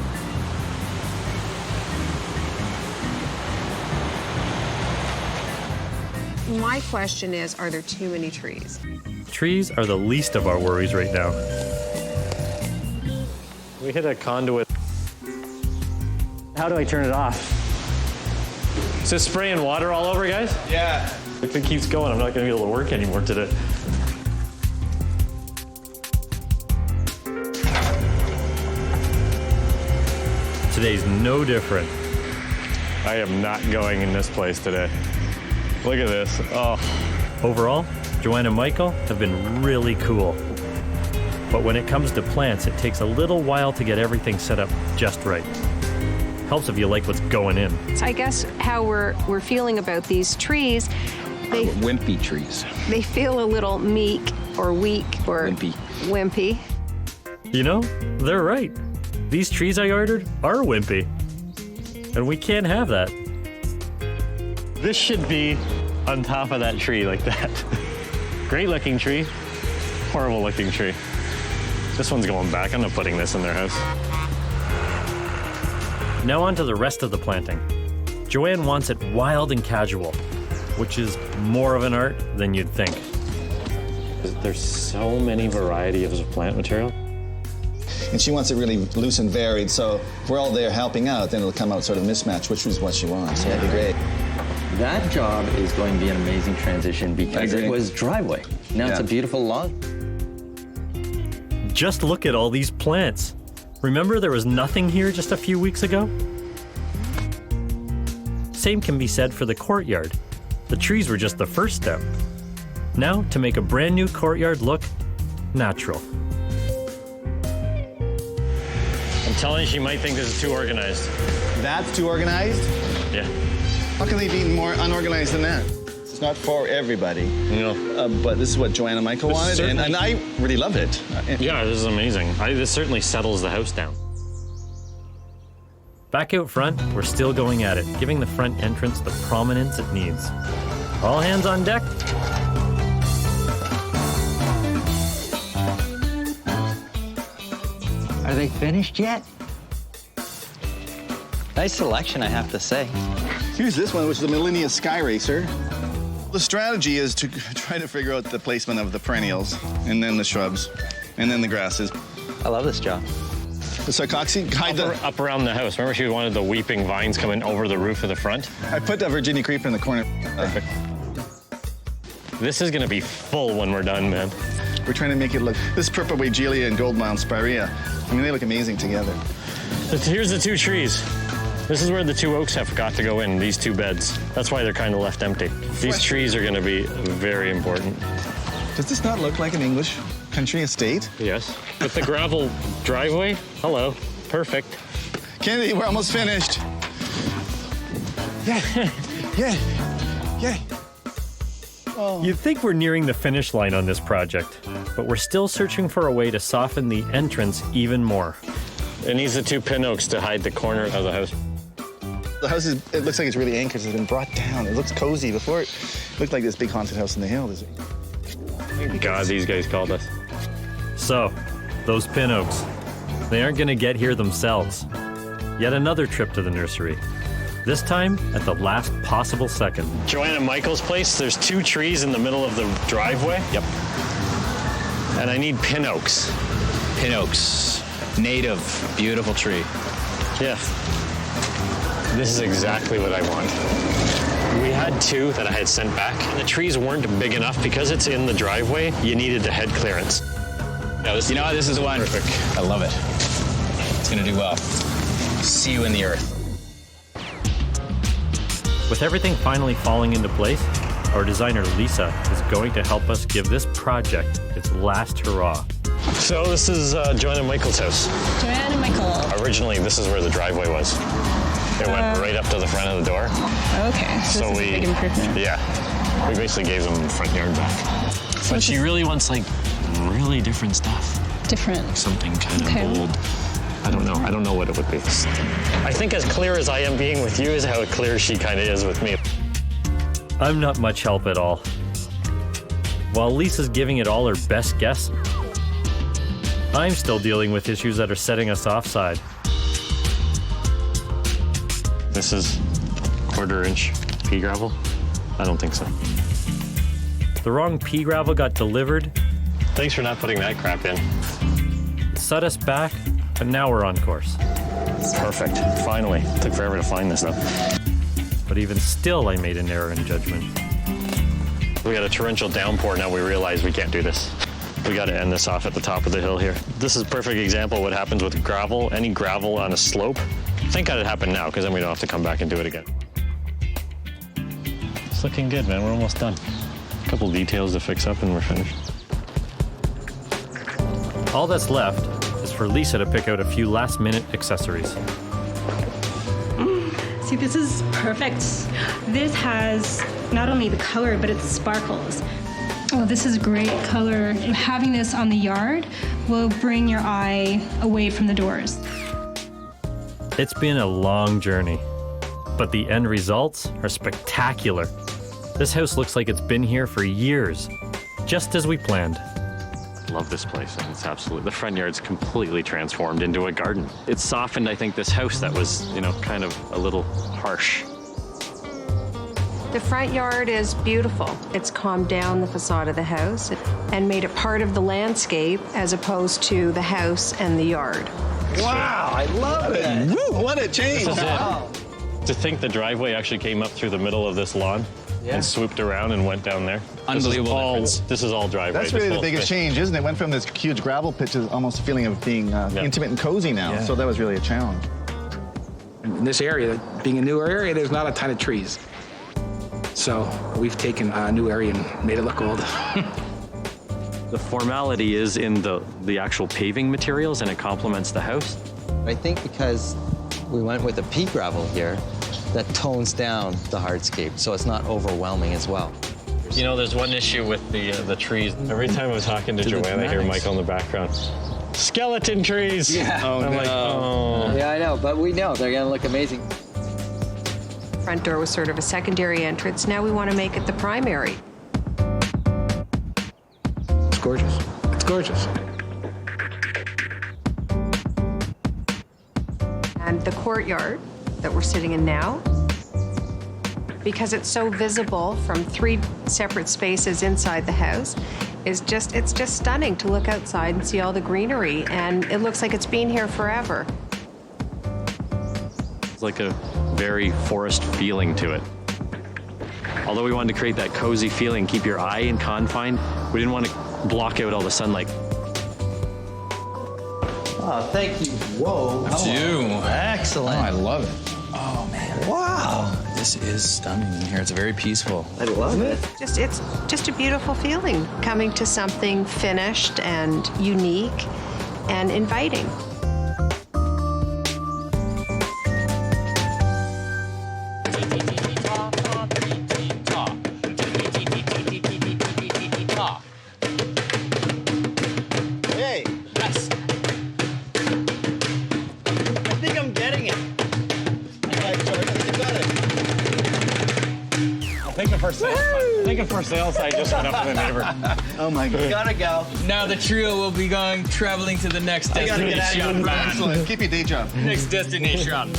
My question is, are there too many trees? Trees are the least of our worries right now. We hit a conduit. How do I turn it off? Is this spraying water all over, guys? Yeah. If it keeps going, I'm not going to be able to work anymore today. Today's no different. I am not going in this place today. Look at this. Oh. Overall, Joanne and Michael have been really cool. But when it comes to plants, it takes a little while to get everything set up just right. Helps if you like what's going in. I guess how we're feeling about these trees, Wimpy trees. they feel a little meek or weak or Wimpy. wimpy. You know, they're right. These trees I ordered are wimpy. And we can't have that. This should be on top of that tree like that. Great looking tree, horrible looking tree. This one's going back. I'm not putting this in their house. Now on to the rest of the planting. Joanne wants it wild and casual, which is more of an art than you'd think. There's so many varieties of plant material. And she wants it really loose and varied, so if we're all there helping out, then it'll come out sort of mismatched, which is what she wants. That'd be great. That job is going to be an amazing transition because it was driveway. Now it's a beautiful lawn. Just look at all these plants. Remember there was nothing here just a few weeks ago? Same can be said for the courtyard. The trees were just the first step. Now, to make a brand new courtyard look natural. I'm telling you, she might think this is too organized. That's too organized? Yeah. How can they be more unorganized than that? It's not for everybody. No. But this is what Joanne and Michael wanted, and I really loved it. Yeah, this is amazing. This certainly settles the house down. Back out front, we're still going at it, giving the front entrance the prominence it needs. All hands on deck. Are they finished yet? Nice selection, I have to say. Here's this one, which is the Millennia Sky Racer. The strategy is to try to figure out the placement of the perennials, and then the shrubs, and then the grasses. I love this job. The Sarcoxy, up around the house. Remember she wanted the weeping vines coming over the roof of the front? I put that Virginia Creeper in the corner. Perfect. This is gonna be full when we're done, man. We're trying to make it look, this is Purple Wagelia and Gold Mound Spirea. I mean, they look amazing together. Here's the two trees. This is where the two oaks have got to go in, these two beds. That's why they're kind of left empty. These trees are gonna be very important. Does this not look like an English country estate? Yes. With the gravel driveway, hello, perfect. Kennedy, we're almost finished. Yeah. Oh. You'd think we're nearing the finish line on this project, but we're still searching for a way to soften the entrance even more. It needs the two pin oaks to hide the corner of the house. The house it looks like it's really anchored. It's been brought down. It looks cozy. Before it looked like this big haunted house in the hill. Thank God these guys called us. So, those pin oaks, they aren't gonna get here themselves. Yet another trip to the nursery. This time at the last possible second. Joanne and Michael's place, there's two trees in the middle of the driveway. Yep. And I need pin oaks. Pin oaks. Native, beautiful tree. Yeah. This is exactly what I want. We had two that I had sent back, and the trees weren't big enough because it's in the driveway. You needed the head clearance. Yeah, this is the one. Perfect. I love it. It's gonna do well. See you in the earth. With everything finally falling into place, our designer Lisa is going to help us give this project its last hurrah. So this is Joanne and Michael's house. Joanne and Michael. Originally, this is where the driveway was. It went right up to the front of the door. Okay, so this is a big improvement. Yeah, we basically gave them the front yard back. So but she really wants like really different stuff. Different. Something kind of bold. I don't know what it would be. I think as clear as I am being with you is how clear she kind of is with me. I'm not much help at all. While Lisa's giving it all her best guess, I'm still dealing with issues that are setting us offside. This is 1/4 inch pea gravel? I don't think so. The wrong pea gravel got delivered. Thanks for not putting that crap in. It set us back, but now we're on course. Perfect, finally. Took forever to find this though. But even still, I made an error in judgment. We got a torrential downpour, now we realize we can't do this. We got to end this off at the top of the hill here. This is a perfect example of what happens with gravel, any gravel on a slope. Thank God it happened now, because then we don't have to come back and do it again. It's looking good, man. We're almost done. A couple details to fix up and we're finished. All that's left is for Lisa to pick out a few last-minute accessories. See, this is perfect. This has not only the color, but it sparkles. Oh, this is a great color. Having this on the yard will bring your eye away from the doors. It's been a long journey, but the end results are spectacular. This house looks like it's been here for years, just as we planned. Love this place. It's absolutely, the front yard's completely transformed into a garden. It's softened, I think, this house that was, kind of a little harsh. The front yard is beautiful. It's calmed down the facade of the house and made it part of the landscape as opposed to the house and the yard. Wow, I love it. Woo, what a change. This is it. To think the driveway actually came up through the middle of this lawn and swooped around and went down there. Unbelievable difference. This is all driveway. That's really the biggest change, isn't it? It went from this huge gravel pit to almost a feeling of being intimate and cozy now. Yeah. So that was really a challenge. In this area, being a newer area, there's not a ton of trees. So we've taken a new area and made it look old. The formality is in the actual paving materials, and it complements the house. I think because we went with a pea gravel here, that tones down the hardscape, so it's not overwhelming as well. There's one issue with the trees. Every time I'm talking to Joanne, I hear Michael in the background. Skeleton trees! Yeah. Oh, I'm like, oh. Yeah, I know, but we know they're gonna look amazing. Front door was sort of a secondary entrance. Now we want to make it the primary. It's gorgeous. It's gorgeous. And the courtyard that we're sitting in now, because it's so visible from 3 separate spaces inside the house, it's just stunning to look outside and see all the greenery, and it looks like it's been here forever. It's like a very forest feeling to it. Although we wanted to create that cozy feeling, keep your eye in confine, we didn't want to block out all the sunlight. Oh, thank you. Whoa. That's you. Excellent. Oh, I love it. Oh, man. Wow. This is stunning in here. It's very peaceful. I love it. It's just a beautiful feeling, coming to something finished and unique and inviting. Hey. Yes. I think I'm getting it. I think the for sale sign just went up in the neighborhood. Oh my God. Gotta go. Now the trio will be traveling to the next destination. Excellent. Keep your day job. Next destination.